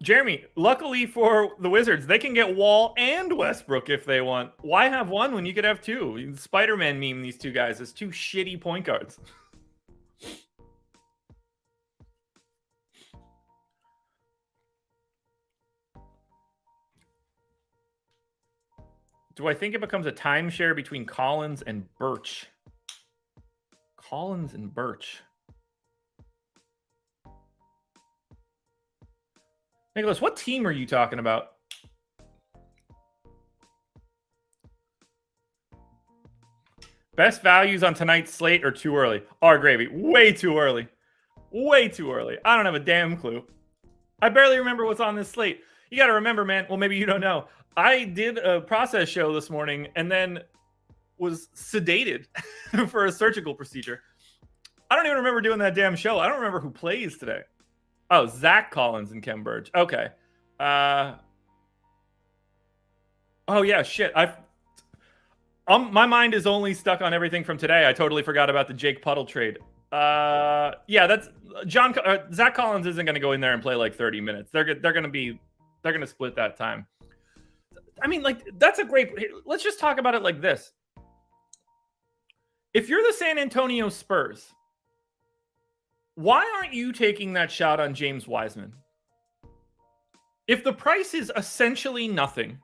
Jeremy, luckily for the Wizards, they can get Wall and Westbrook if they want. Why have one when you could have two? Spider-Man meme these two guys as two shitty point guards. Do I think it becomes a timeshare between Collins and Birch? Collins and Birch. Nicholas, what team are you talking about? Best values on tonight's slate are too early. Our gravy. Way too early. Way too early. I don't have a damn clue. I barely remember what's on this slate. You got to remember, man. Well, maybe you don't know. I did a process show this morning and then was sedated for a surgical procedure. I don't even remember doing that damn show. I don't remember who plays today. Oh, Zach Collins and Kem Burge. Okay. Oh yeah, shit. My mind is only stuck on everything from today. I totally forgot about the Jake Puddle trade. Yeah, that's Zach Collins isn't going to go in there and play like 30 minutes. They're going to split that time. I mean, like, that's a great. Let's just talk about it like this. If you're the San Antonio Spurs, why aren't you taking that shot on James Wiseman? If the price is essentially nothing,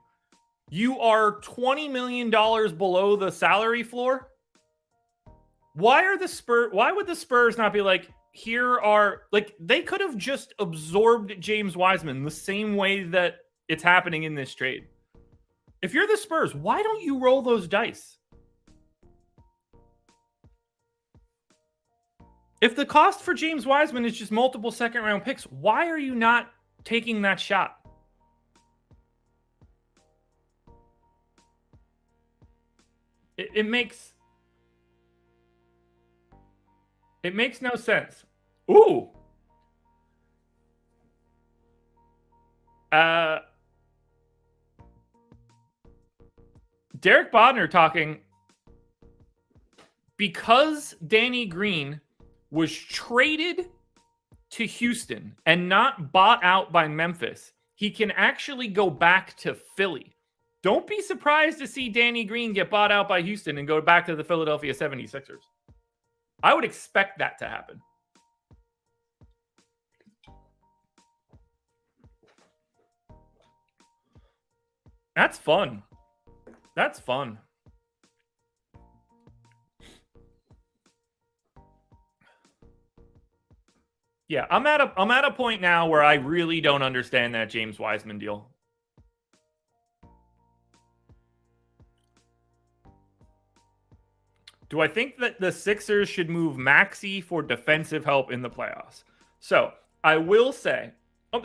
you are $20 million below the salary floor. Why would the Spurs not be like, they could have just absorbed James Wiseman the same way that it's happening in this trade. If you're the Spurs, why don't you roll those dice? If the cost for James Wiseman is just multiple second-round picks, why are you not taking that shot? It makes no sense. Ooh. Derek Bodner talking, because Danny Green was traded to Houston and not bought out by Memphis, he can actually go back to Philly. Don't be surprised to see Danny Green get bought out by Houston and go back to the Philadelphia 76ers. I would expect that to happen. That's fun. That's fun. Yeah, I'm at a point now where I really don't understand that James Wiseman deal. Do I think that the Sixers should move Maxey for defensive help in the playoffs? So I will say,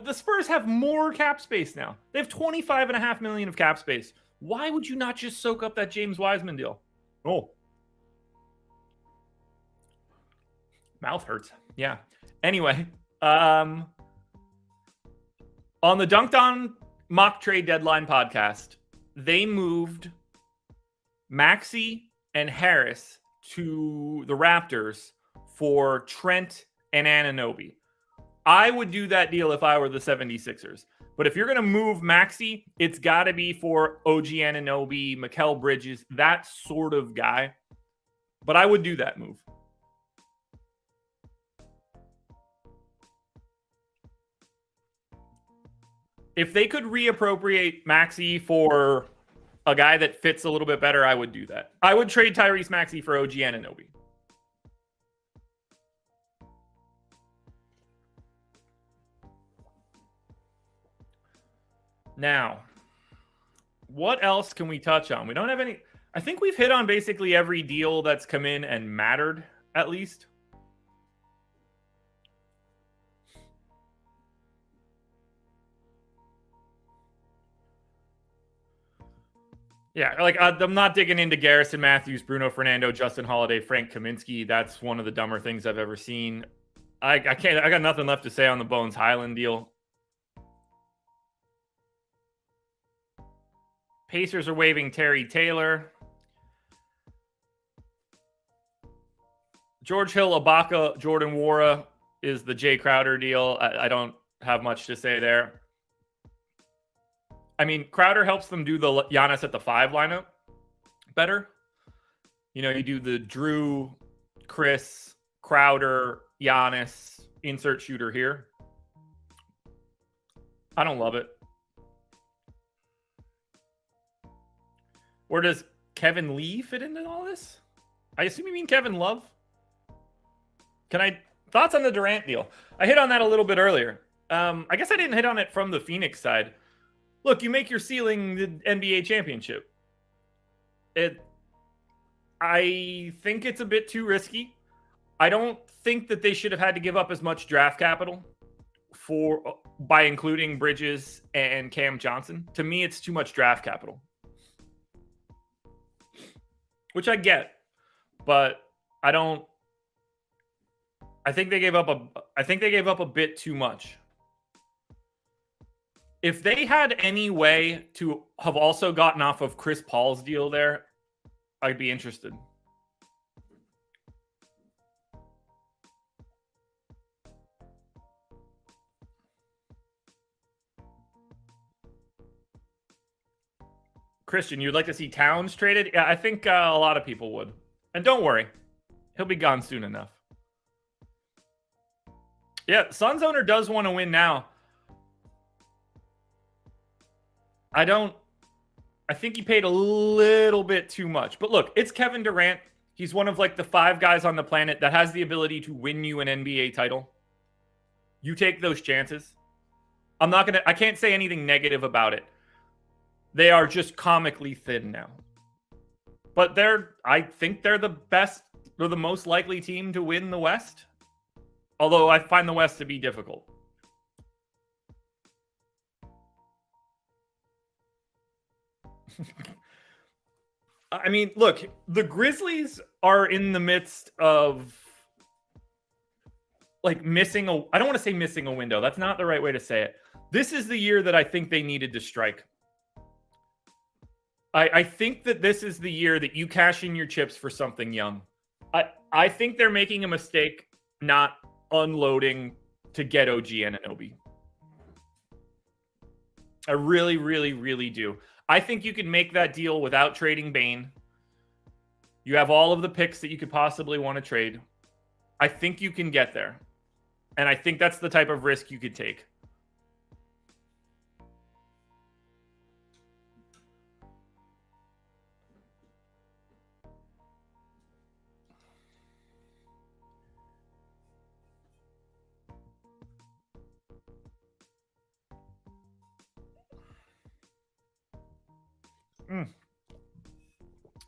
the Spurs have more cap space now. They have $25.5 million of cap space. Why would you not just soak up that James Wiseman deal? Oh. Mouth hurts. Yeah. Anyway, on the Dunked On mock trade deadline podcast, they moved Maxey and Harris to the Raptors for Trent and Anunoby. I would do that deal if I were the 76ers. But if you're going to move Maxey, it's got to be for OG Anunoby, Mikal Bridges, that sort of guy. But I would do that move. If they could reappropriate Maxey for a guy that fits a little bit better, I would do that. I would trade Tyrese Maxey for OG Anunoby. Now, what else can we touch on? We don't have any. I think we've hit on basically every deal that's come in and mattered, at least. Yeah, like I'm not digging into Garrison Matthews, Bruno Fernando, Justin Holiday, Frank Kaminsky. That's one of the dumber things I've ever seen. I got nothing left to say on the Bones Highland deal. Pacers are waiving Terry Taylor. George Hill, Ibaka, Jordan Nwora is the Jay Crowder deal. I don't have much to say there. I mean, Crowder helps them do the Giannis at the 5 lineup better. You know, you do the Drew, Chris, Crowder, Giannis, insert shooter here. I don't love it. Where does Kevin Lee fit into all this? I assume you mean Kevin Love. Thoughts on the Durant deal? I hit on that a little bit earlier. I guess I didn't hit on it from the Phoenix side. Look, you make your ceiling the NBA championship. I think it's a bit too risky. I don't think that they should have had to give up as much draft capital by including Bridges and Cam Johnson. To me, it's too much draft capital, which I get, but I think they gave up a bit too much. If they had any way to have also gotten off of Chris Paul's deal there, I'd be interested. Christian, you'd like to see Towns traded? Yeah, I think a lot of people would. And don't worry, he'll be gone soon enough. Yeah, Suns owner does want to win now. I think he paid a little bit too much. But look, it's Kevin Durant. He's one of like the 5 guys on the planet that has the ability to win you an NBA title. You take those chances. I can't say anything negative about it. They are just comically thin now. But I think they're the best, they're the most likely team to win the West. Although I find the West to be difficult. I mean, look, the Grizzlies are in the midst of like missing I don't want to say missing a window. That's not the right way to say it. This is the year that I think they needed to strike. I think that this is the year that you cash in your chips for something young. I think they're making a mistake not unloading to get OG Anunoby. I really, really, really do. I think you can make that deal without trading Bane. You have all of the picks that you could possibly want to trade. I think you can get there. And I think that's the type of risk you could take.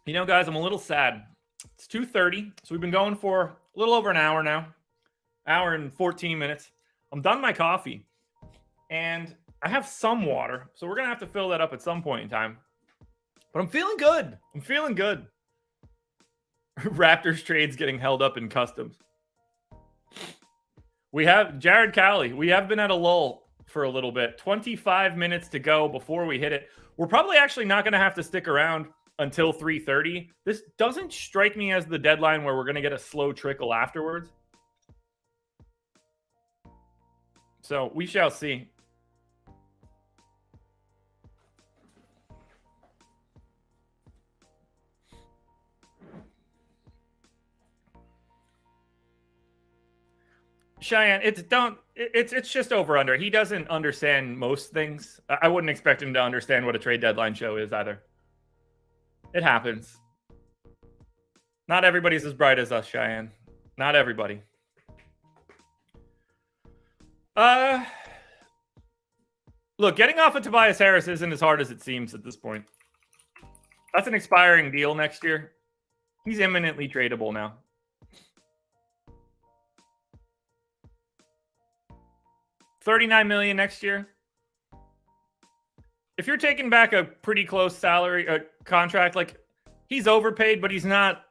You know, guys, I'm a little sad. It's 2:30, so we've been going for a little over an hour now. Hour and 14 minutes. I'm done my coffee, and I have some water, so we're going to have to fill that up at some point in time. But I'm feeling good. I'm feeling good. Raptors trades getting held up in customs. We have Jared Cowley. We have been at a lull for a little bit. 25 minutes to go before we hit it. We're probably actually not going to have to stick around until 3:30. This doesn't strike me as the deadline where we're going to get a slow trickle afterwards. So we shall see. Cheyenne, it's just over under. He doesn't understand most things. I wouldn't expect him to understand what a trade deadline show is either. It happens. Not everybody's as bright as us, Cheyenne. Not everybody. Look, getting off of Tobias Harris isn't as hard as it seems at this point. That's an expiring deal next year. He's imminently tradable now. $39 million next year. If you're taking back a pretty close salary contract, like he's overpaid, but he's not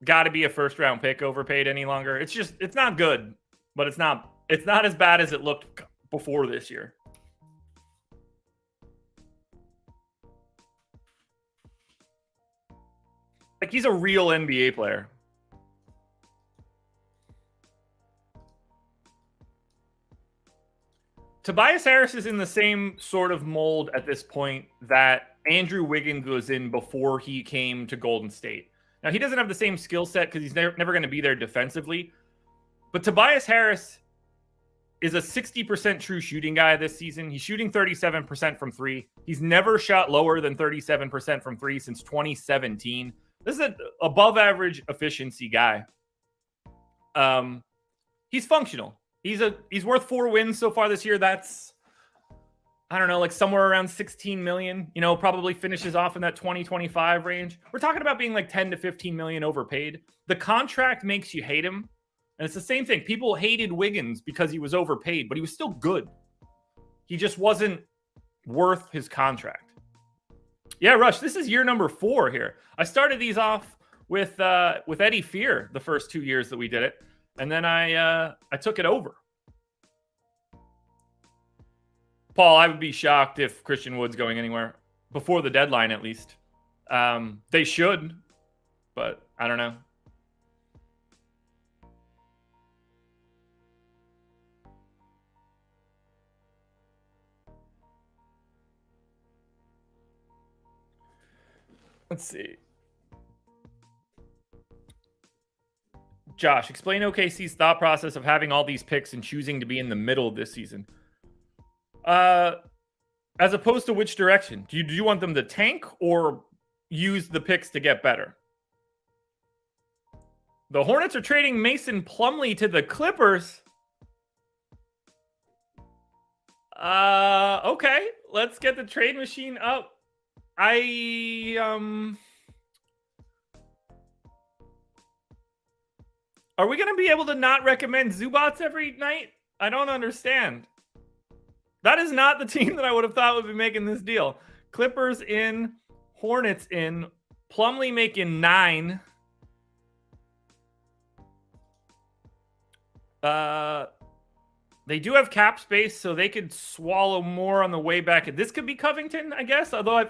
got to be a first round pick overpaid any longer. It's not good, but it's not as bad as it looked before this year. Like he's a real NBA player. Tobias Harris is in the same sort of mold at this point that Andrew Wiggins was in before he came to Golden State. Now, he doesn't have the same skill set because he's never going to be there defensively. But Tobias Harris is a 60% true shooting guy this season. He's shooting 37% from three. He's never shot lower than 37% from three since 2017. This is an above average efficiency guy. He's functional. He's worth 4 wins so far this year. That's, I don't know, like somewhere around 16 million, probably finishes off in that 20-25 range. We're talking about being like 10 to 15 million overpaid. The contract makes you hate him. And it's the same thing. People hated Wiggins because he was overpaid, but he was still good. He just wasn't worth his contract. Yeah, Rush, this is year number 4 here. I started these off with Eddie Fear the first 2 years that we did it. And then I took it over. Paul, I would be shocked if Christian Wood's going anywhere before the deadline, at least. They should, but I don't know. Let's see. Josh, explain OKC's thought process of having all these picks and choosing to be in the middle this season. As opposed to which direction? Do you want them to tank or use the picks to get better? The Hornets are trading Mason Plumlee to the Clippers. Okay, let's get the trade machine up. Are we going to be able to not recommend Zubats every night? I don't understand. That is not the team that I would have thought would be making this deal. Clippers in, Hornets in, Plumlee making 9. They do have cap space, so they could swallow more on the way back. This could be Covington, I guess, although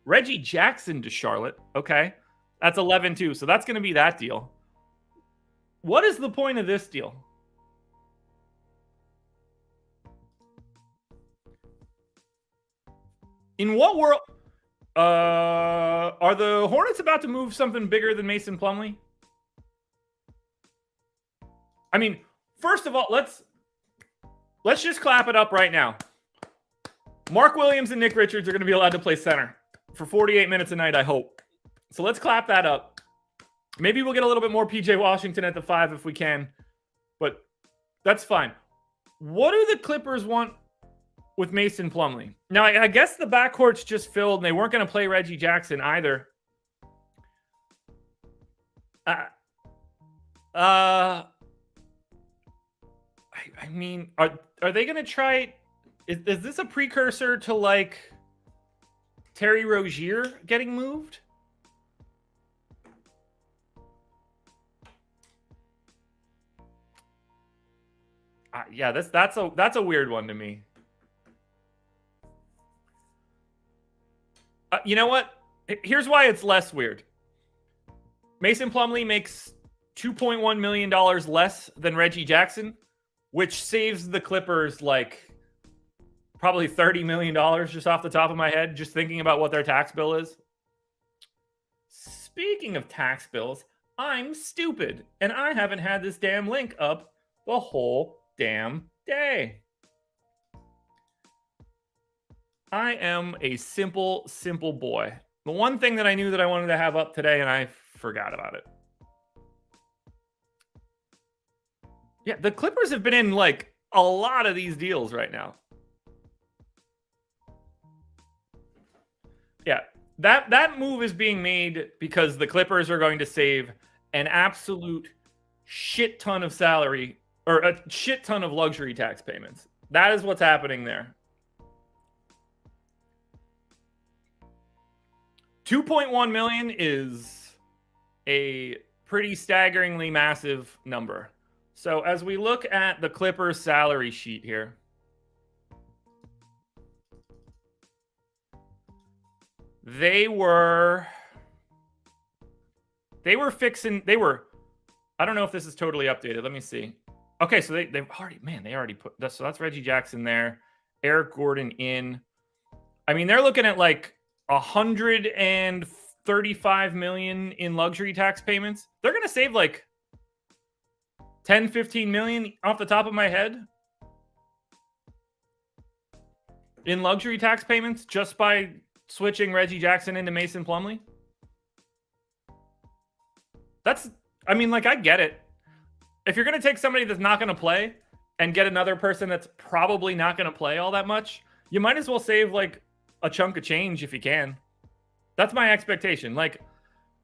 Reggie Jackson to Charlotte. Okay. That's 11 too, so that's going to be that deal. What is the point of this deal? In what world are the Hornets about to move something bigger than Mason Plumlee? I mean, first of all, let's just clap it up right now. Mark Williams and Nick Richards are going to be allowed to play center for 48 minutes a night, I hope. So let's clap that up. Maybe we'll get a little bit more PJ Washington at the 5 if we can, but that's fine. What do the Clippers want with Mason Plumlee? Now, I guess the backcourt's just filled, and they weren't going to play Reggie Jackson either. I mean, are they going to try? Is this a precursor to like Terry Rozier getting moved? Yeah, that's a weird one to me. You know what? Here's why it's less weird. Mason Plumlee makes $2.1 million less than Reggie Jackson, which saves the Clippers like probably $30 million just off the top of my head, just thinking about what their tax bill is. Speaking of tax bills, I'm stupid, and I haven't had this damn link up the whole damn day. I am a simple boy. The one thing that I knew that I wanted to have up today, and I forgot about it. Yeah, the Clippers have been in like a lot of these deals right now. Yeah, that move is being made because the Clippers are going to save an absolute shit ton of salary or a shit ton of luxury tax payments. That is what's happening there. 2.1 million is a pretty staggeringly massive number. So as we look at the Clippers salary sheet here, they were I don't know if this is totally updated. Let me see. Okay, so they've already put that. So that's Reggie Jackson there. Eric Gordon in. I mean, they're looking at like 135 million in luxury tax payments. They're going to save like 10, 15 million off the top of my head in luxury tax payments just by switching Reggie Jackson into Mason Plumlee. I mean, like, I get it. If you're going to take somebody that's not going to play and get another person that's probably not going to play all that much, you might as well save like a chunk of change if you can. That's my expectation. Like,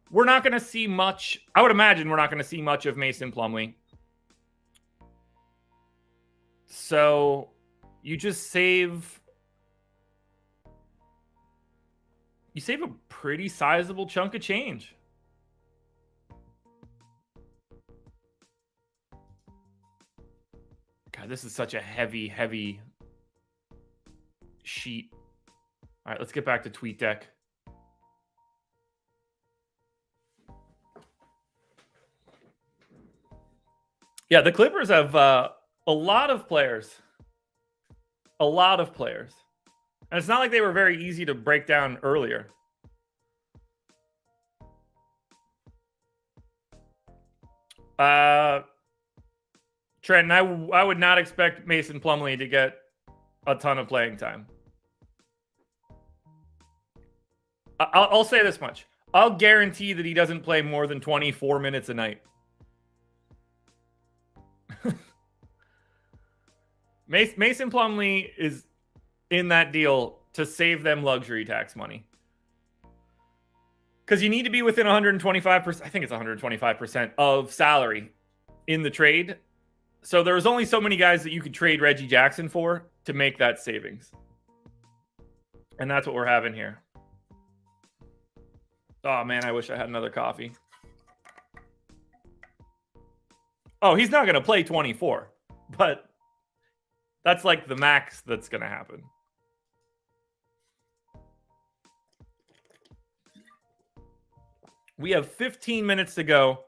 we're not going to see much. I would imagine we're not going to see much of Mason Plumlee. So you just save. You save a pretty sizable chunk of change. God, this is such a heavy sheet. All right, let's get back to TweetDeck. Yeah, the Clippers have a lot of players. A lot of players. And it's not like they were very easy to break down earlier. Trent, I would not expect Mason Plumlee to get a ton of playing time. I'll say this much. I'll guarantee that he doesn't play more than 24 minutes a night. Mason Plumlee is in that deal to save them luxury tax money. Because you need to be within 125%, I think it's 125% of salary in the trade. So there's only so many guys that you could trade Reggie Jackson for to make that savings. And that's what we're having here. Oh, man, I wish I had another coffee. Oh, he's not going to play 24. But that's like the max that's going to happen. We have 15 minutes to go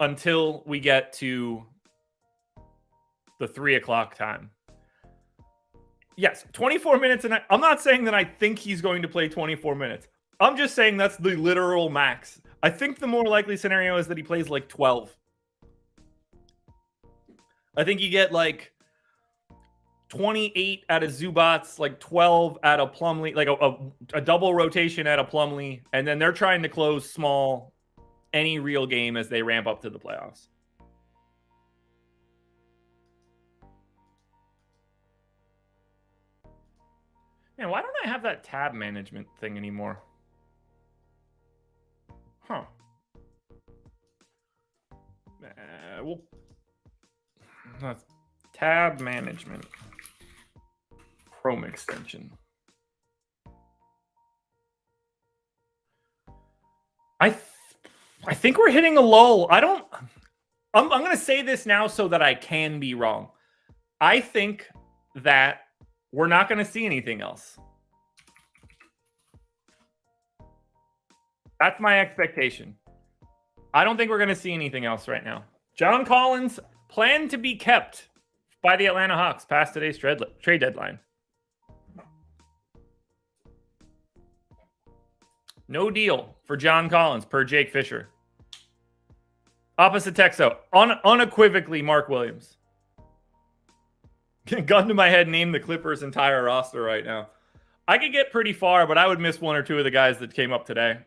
until we get to the 3 o'clock time. Yes, 24 minutes. And I'm not saying that I think he's going to play 24 minutes. I'm just saying that's the literal max. I think the more likely scenario is that he plays like 12. I think you get like 28 out of Zubats, like 12 out of Plumlee, like a double rotation out of Plumlee, and then they're trying to close small any real game as they ramp up to the playoffs. Man, why don't I have that tab management thing anymore? Huh. Well, that's tab management. Chrome extension. I think we're hitting a lull. I'm going to say this now so that I can be wrong. I think that we're not going to see anything else. That's my expectation. I don't think we're going to see anything else right now. John Collins planned to be kept by the Atlanta Hawks past today's trade deadline. No deal for John Collins per Jake Fisher. Opposite Texo. Unequivocally Mark Williams. Gun to my head, name the Clippers' entire roster right now. I could get pretty far, but I would miss one or two of the guys that came up today.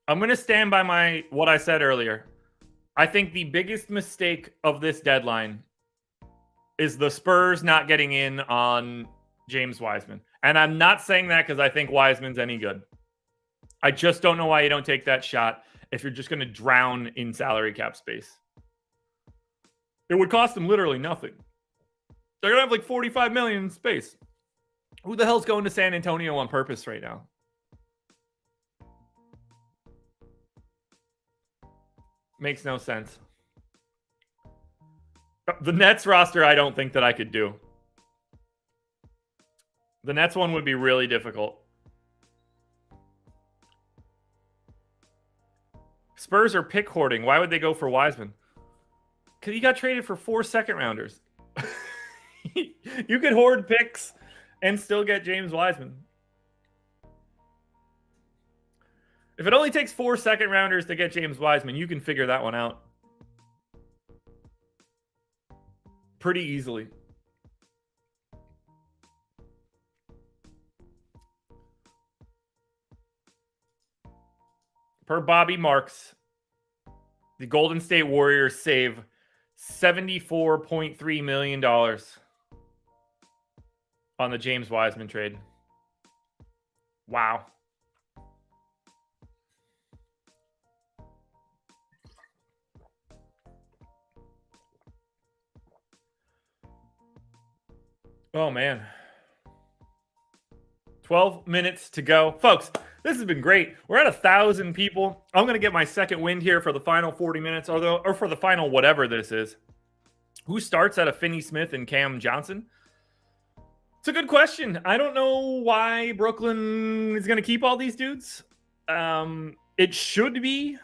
I'm going to stand by what I said earlier. I think the biggest mistake of this deadline is the Spurs not getting in on James Wiseman. And I'm not saying that because I think Wiseman's any good. I just don't know why you don't take that shot if you're just going to drown in salary cap space. It would cost them literally nothing. They're going to have like 45 million in space. Who the hell's going to San Antonio on purpose right now? Makes no sense. The Nets roster, I don't think that I could do. The Nets one would be really difficult. Spurs are pick hoarding. Why would they go for Wiseman? Because he got traded for 4 second rounders. You could hoard picks and still get James Wiseman. If it only takes 4 second rounders to get James Wiseman, you can figure that one out pretty easily. Per Bobby Marks, the Golden State Warriors save $74.3 million on the James Wiseman trade. Wow. Oh, man. 12 minutes to go. Folks, this has been great. We're at 1,000 people. I'm going to get my second wind here for the final 40 minutes, or for the final whatever this is. Who starts out of Finney Smith and Cam Johnson? It's a good question. I don't know why Brooklyn is going to keep all these dudes. It should be.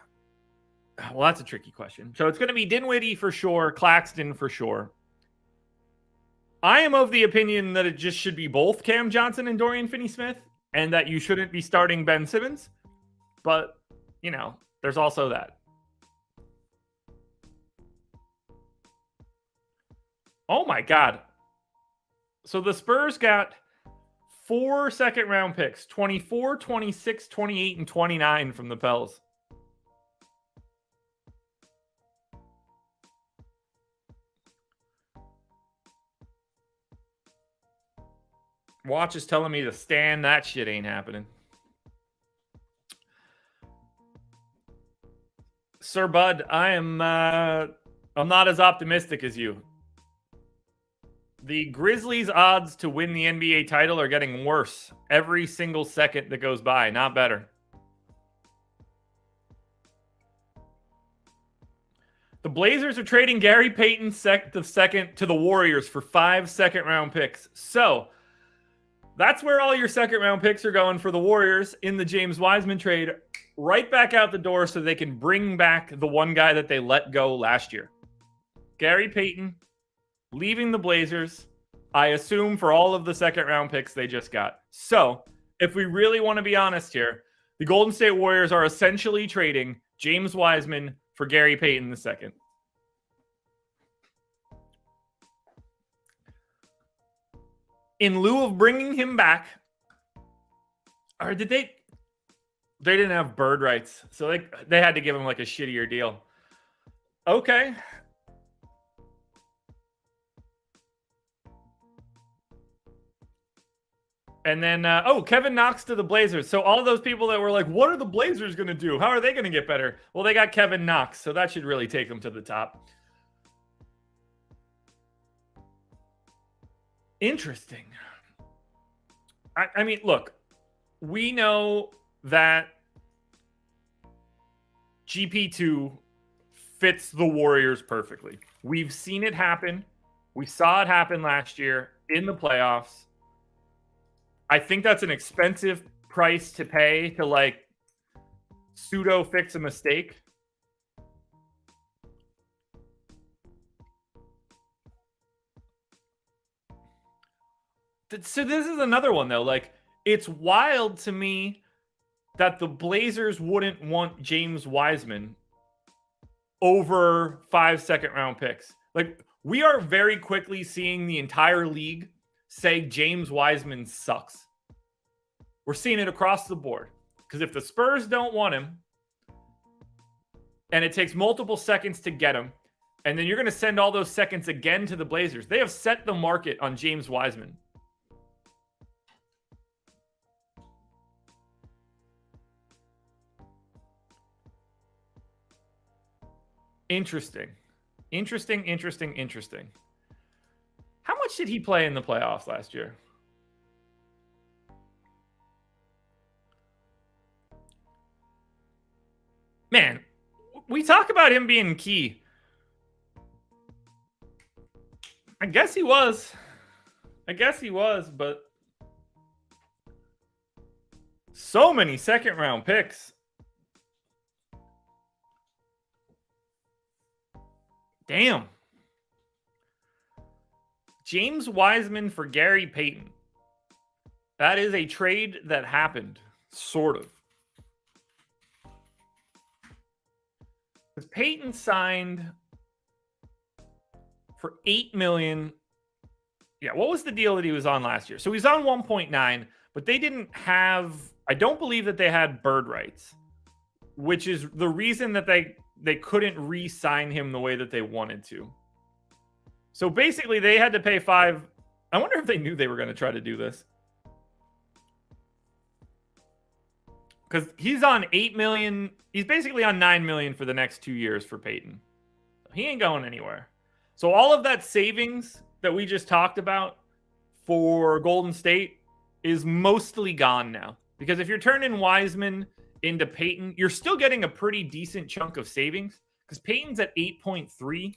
Well, that's a tricky question. So it's going to be Dinwiddie for sure, Claxton for sure. I am of the opinion that it just should be both Cam Johnson and Dorian Finney-Smith, and that you shouldn't be starting Ben Simmons. But, you know, there's also that. Oh, my God. So the Spurs got 4 second-round picks, 24, 26, 28, and 29 from the Pels. Watch is telling me to stand. That shit ain't happening. Sir Bud, I'm not as optimistic as you. The Grizzlies' odds to win the NBA title are getting worse every single second that goes by, not better. The Blazers are trading Gary Payton second to the Warriors for 5 second-round picks. So that's where all your second-round picks are going for the Warriors in the James Wiseman trade. Right back out the door so they can bring back the one guy that they let go last year. Gary Payton leaving the Blazers, I assume, for all of the second-round picks they just got. So if we really want to be honest here, the Golden State Warriors are essentially trading James Wiseman for Gary Payton II. In lieu of bringing him back, or did they didn't have bird rights, so they had to give him like a shittier deal. Okay. And then, Kevin Knox to the Blazers. So all those people that were like, what are the Blazers going to do? How are they going to get better? Well, they got Kevin Knox, so that should really take them to the top. Interesting. I mean, look, we know that GP2 fits the Warriors perfectly. We've seen it happen. We saw it happen last year in the playoffs. I think that's an expensive price to pay to like pseudo fix a mistake. So this is another one though. Like, it's wild to me that the Blazers wouldn't want James Wiseman over 5 second-round picks. Like, we are very quickly seeing the entire league say James Wiseman sucks. We're seeing it across the board. Because if the Spurs don't want him, and it takes multiple seconds to get him, and then you're going to send all those seconds again to the Blazers, they have set the market on James Wiseman. Interesting. Interesting. How much did he play in the playoffs last year? Man, we talk about him being key. I guess he was. But so many second round picks. Damn. James Wiseman for Gary Payton. That is a trade that happened, sort of. Because Payton signed for $8 million. Yeah, what was the deal that he was on last year? So he's on 1.9, but they didn't have, I don't believe that they had bird rights, which is the reason that they couldn't re-sign him the way that they wanted to. So basically they had to pay $5. I wonder if they knew they were going to try to do this. Because he's on $8 million. He's basically on $9 million for the next 2 years for Payton. He ain't going anywhere. So all of that savings that we just talked about for Golden State is mostly gone now. Because if you're turning Wiseman into Payton, you're still getting a pretty decent chunk of savings. Because Payton's at 8.3.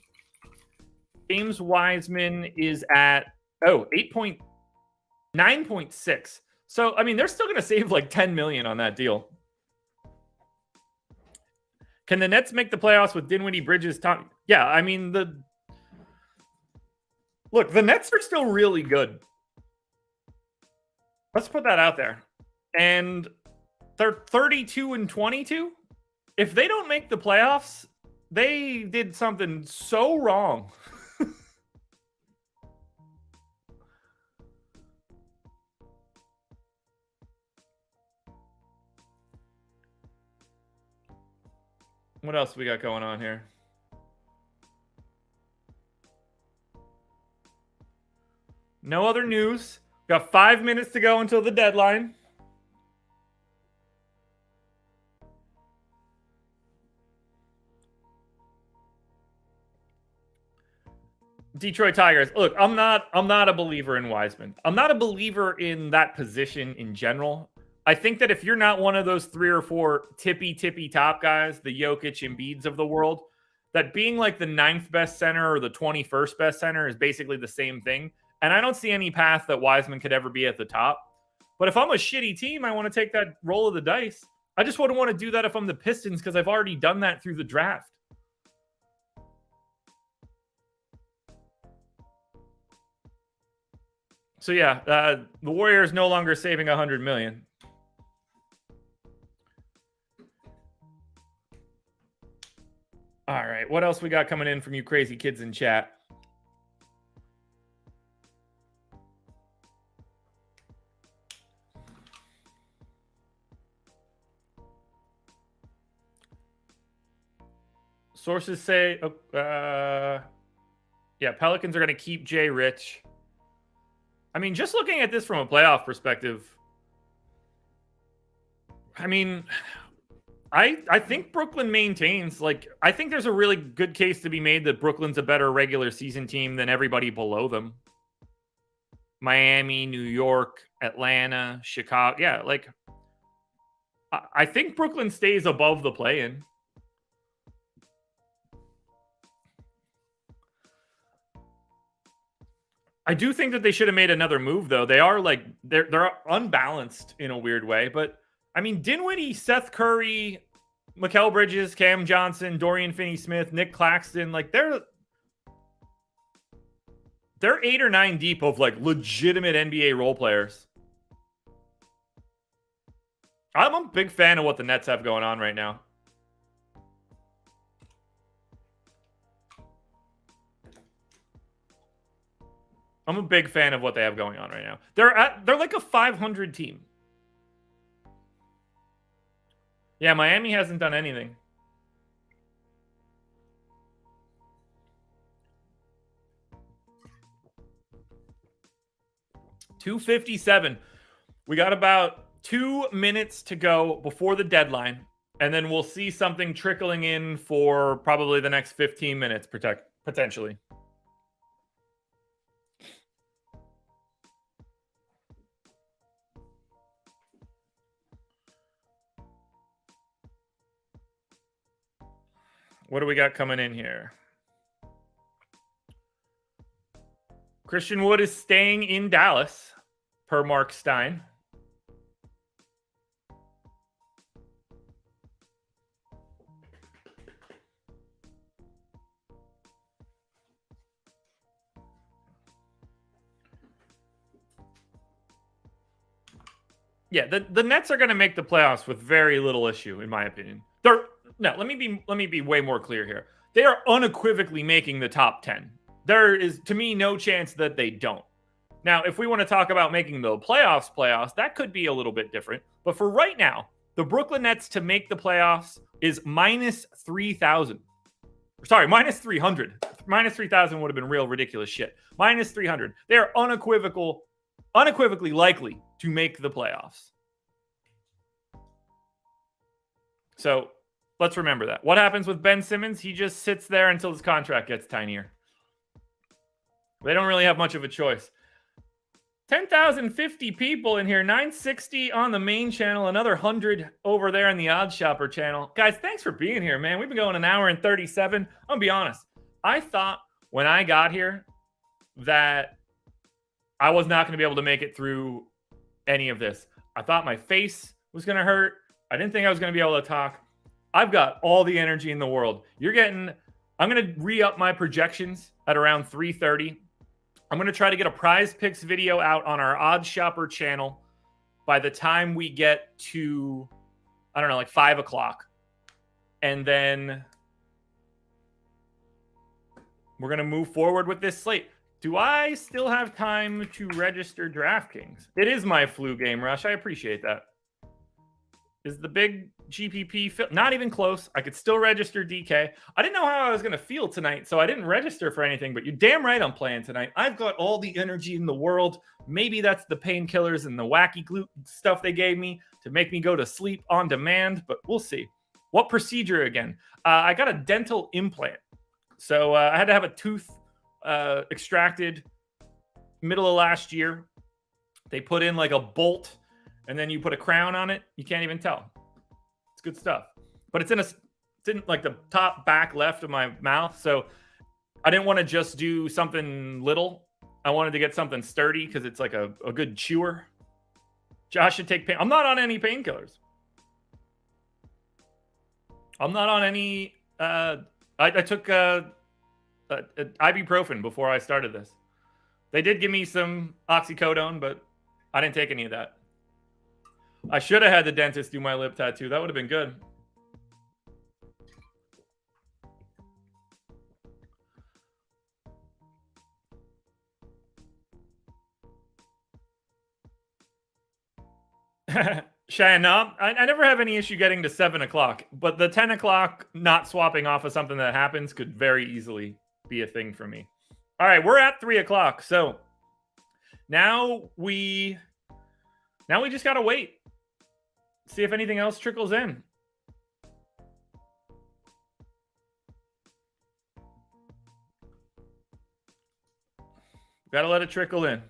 James Wiseman is at 9.6. So, I mean, they're still going to save like $10 million on that deal. Can the Nets make the playoffs with Dinwiddie, Bridges, Tom? Yeah, I mean, the Nets are still really good. Let's put that out there. And they're 32-22. If they don't make the playoffs, they did something so wrong. What else we got going on here? No other news. Got 5 minutes to go until the deadline. Detroit Tigers. Look, I'm not a believer in Wiseman. I'm not a believer in that position in general. I think that if you're not one of those 3 or 4 tippy top guys, the Jokic Embiids of the world, that being like the 9th best center or the 21st best center is basically the same thing. And I don't see any path that Wiseman could ever be at the top. But if I'm a shitty team, I want to take that roll of the dice. I just wouldn't want to do that if I'm the Pistons because I've already done that through the draft. So yeah, the Warriors no longer saving $100 million. All right, what else we got coming in from you crazy kids in chat? Sources say, yeah, Pelicans are going to keep Jay Rich. I mean, just looking at this from a playoff perspective, I mean, I think Brooklyn maintains, like, I think there's a really good case to be made that Brooklyn's a better regular season team than everybody below them. Miami, New York, Atlanta, Chicago. Yeah, like, I think Brooklyn stays above the play-in. I do think that they should have made another move, though. They are like, they're unbalanced in a weird way, but I mean, Dinwiddie, Seth Curry, Mikal Bridges, Cam Johnson, Dorian Finney-Smith, Nick Claxton, like they're 8 or 9 deep of like legitimate NBA role players. I'm a big fan of what the Nets have going on right now. I'm a big fan of what they have going on right now. They're like a 500 team. Yeah, Miami hasn't done anything. $257. We got about 2 minutes to go before the deadline, and then we'll see something trickling in for probably the next 15 minutes, potentially. What do we got coming in here? Christian Wood is staying in Dallas, per Mark Stein. Yeah, the Nets are going to make the playoffs with very little issue, in my opinion. Let me be way more clear here. They are unequivocally making the top 10. There is, to me, no chance that they don't. Now, if we want to talk about making the playoffs, that could be a little bit different. But for right now, the Brooklyn Nets to make the playoffs is minus 3,000. Sorry, minus 300. Minus 3,000 would have been real ridiculous shit. Minus 300. They are unequivocally likely to make the playoffs. So let's remember that. What happens with Ben Simmons? He just sits there until his contract gets tinier. They don't really have much of a choice. 10,050 people in here, 960 on the main channel, another 100 over there in the OddsShopper channel. Guys, thanks for being here, man. We've been going an hour and 37. I'm going to be honest. I thought when I got here that I was not going to be able to make it through any of this. I thought my face was going to hurt. I didn't think I was going to be able to talk. I've got all the energy in the world. I'm going to re-up my projections at around 3:30. I'm going to try to get a prize picks video out on our OddsShopper channel by the time we get to, I don't know, like 5 o'clock. And then we're going to move forward with this slate. Do I still have time to register DraftKings? It is my flu game, Rush. I appreciate that. Is the big GPP not even close? I could still register DK. I didn't know how I was going to feel tonight, so I didn't register for anything, but you're damn right I'm playing tonight. I've got all the energy in the world. Maybe that's the painkillers and the wacky gluten stuff they gave me to make me go to sleep on demand, but we'll see. What procedure again? I got a dental implant. So I had to have a tooth extracted middle of last year. They put in like a bolt and then you put a crown on it. You can't even tell. It's good stuff. But it's in like the top back left of my mouth. So I didn't want to just do something little. I wanted to get something sturdy because it's like a good chewer. Josh should take pain. I'm not on any painkillers. I'm not on any. I took ibuprofen before I started this. They did give me some oxycodone, but I didn't take any of that. I should have had the dentist do my lip tattoo. That would have been good. Cheyenne, no, I never have any issue getting to 7 o'clock, but the 10 o'clock not swapping off of something that happens could very easily be a thing for me. All right, we're at 3 o'clock. So now we just got to wait. See if anything else trickles in. Got to let it trickle in.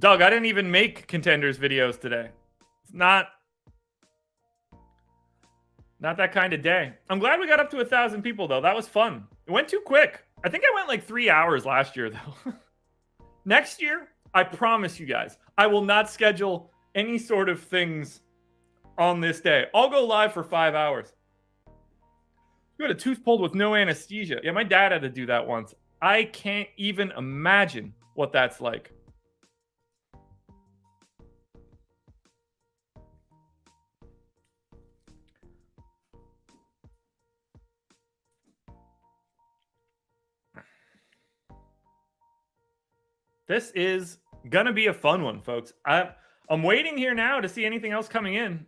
Doug, I didn't even make contenders videos today. It's not that kind of day. I'm glad we got up to 1,000 people, though. That was fun. It went too quick. I think I went like 3 hours last year, though. Next year, I promise you guys, I will not schedule any sort of things on this day. I'll go live for 5 hours. You had a tooth pulled with no anesthesia. Yeah, my dad had to do that once. I can't even imagine what that's like. This is gonna be a fun one, folks. I'm waiting here now to see anything else coming in.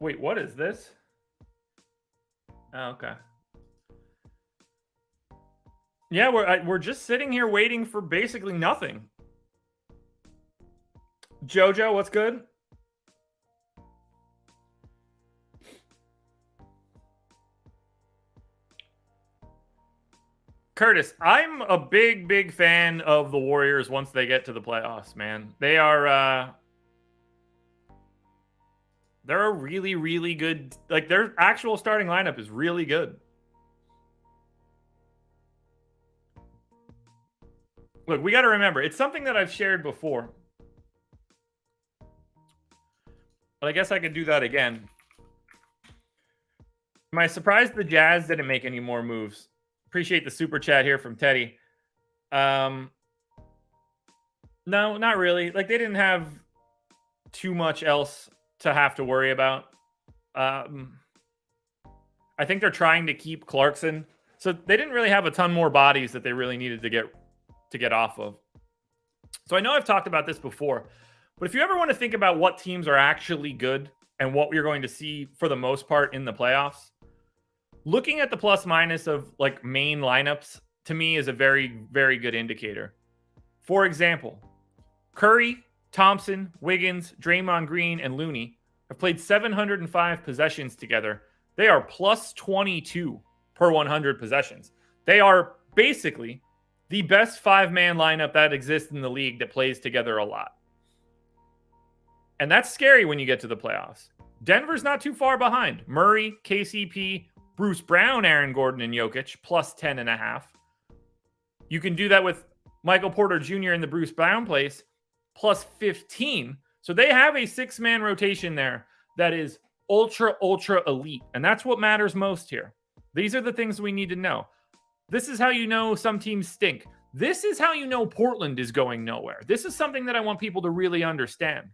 Wait, what is this? Oh, okay. Yeah, we're just sitting here waiting for basically nothing. Jojo, what's good? Curtis, I'm a big fan of the Warriors once they get to the playoffs, man. They are They're a really, really good, like their actual starting lineup is really good. Look, we got to remember, it's something that I've shared before. But I guess I could do that again. Am I surprised the Jazz didn't make any more moves? Appreciate the super chat here from Teddy. No, not really. Like, they didn't have too much else to have to worry about. I think they're trying to keep Clarkson. So they didn't really have a ton more bodies that they really needed to get off of. So I know I've talked about this before, but if you ever want to think about what teams are actually good and what you're going to see for the most part in the playoffs, looking at the plus minus of like main lineups to me is a very, very good indicator. For example, Curry, Thompson, Wiggins, Draymond Green, and Looney have played 705 possessions together. They are plus 22 per 100 possessions. They are basically the best five-man lineup that exists in the league that plays together a lot. And that's scary when you get to the playoffs. Denver's not too far behind. Murray, KCP, Bruce Brown, Aaron Gordon, and Jokic, plus 10.5. You can do that with Michael Porter Jr. in the Bruce Brown place, plus 15. So they have a six-man rotation there that is ultra, ultra elite. And that's what matters most here. These are the things we need to know. This is how you know some teams stink. This is how you know Portland is going nowhere. This is something that I want people to really understand.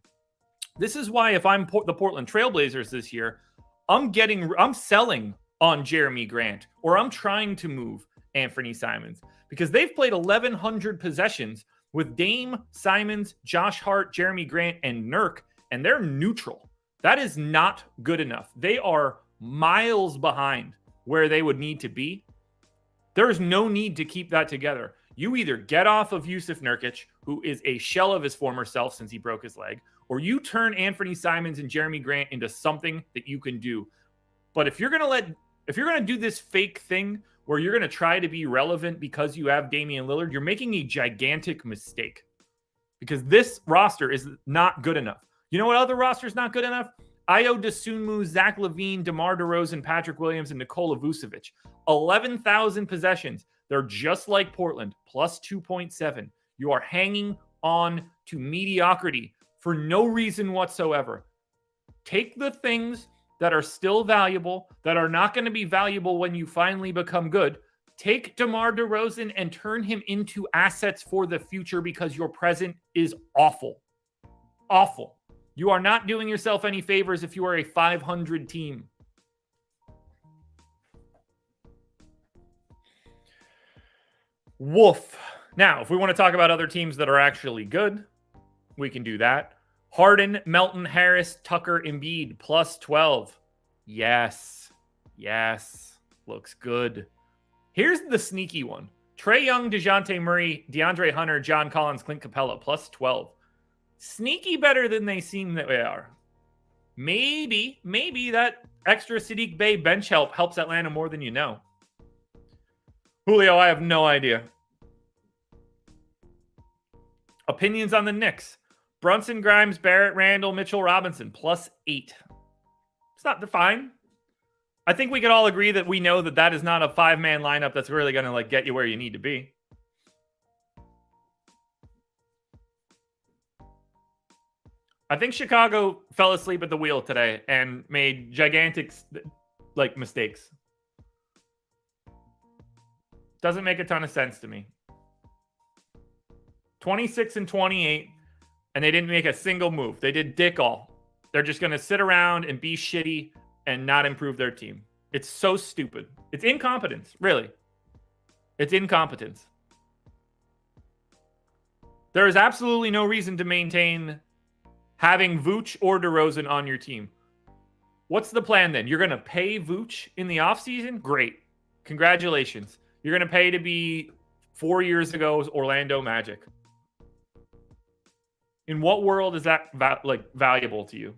This is why if I'm the Portland Trailblazers this year, I'm selling on Jeremy Grant, or I'm trying to move Anthony Simons, because they've played 1,100 possessions with Dame, Simons, Josh Hart, Jeremy Grant, and Nurk, and they're neutral. That is not good enough. They are miles behind where they would need to be. There is no need to keep that together. You either get off of Yusuf Nurkic, who is a shell of his former self since he broke his leg, or you turn Anthony Simons and Jeremy Grant into something that you can do. But if you're going to do this fake thing where you're going to try to be relevant because you have Damian Lillard, you're making a gigantic mistake, because this roster is not good enough. You know what other roster is not good enough? Ayo Dosunmu, Zach LaVine, DeMar DeRozan, Patrick Williams, and Nikola Vucevic. 11,000 possessions. They're just like Portland, plus 2.7. You are hanging on to mediocrity for no reason whatsoever. Take the things that are still valuable, that are not going to be valuable when you finally become good. Take DeMar DeRozan and turn him into assets for the future, because your present is awful. Awful. You are not doing yourself any favors if you are a 500 team. Woof. Now, if we want to talk about other teams that are actually good, we can do that. Harden, Melton, Harris, Tucker, Embiid, plus 12. Yes. Yes. Looks good. Here's the sneaky one. Trae Young, DeJounte Murray, DeAndre Hunter, John Collins, Clint Capella, plus 12. Sneaky better than they seem that they are. Maybe that extra Sadiq Bey bench help helps Atlanta more than you know. Julio, I have no idea. Opinions on the Knicks. Brunson, Grimes, Barrett, Randall, Mitchell, Robinson, plus 8. It's not fine. I think we could all agree that we know that is not a five-man lineup that's really going to get you where you need to be. I think Chicago fell asleep at the wheel today and made gigantic mistakes. Doesn't make a ton of sense to me. 26 and 28, and they didn't make a single move. They did dick all. They're just going to sit around and be shitty and not improve their team. It's so stupid. It's incompetence, really. It's incompetence. There is absolutely no reason to maintain having Vooch or DeRozan on your team. What's the plan then? You're going to pay Vooch in the offseason? Great. Congratulations. You're going to pay to be 4 years ago's Orlando Magic. In what world is that valuable to you?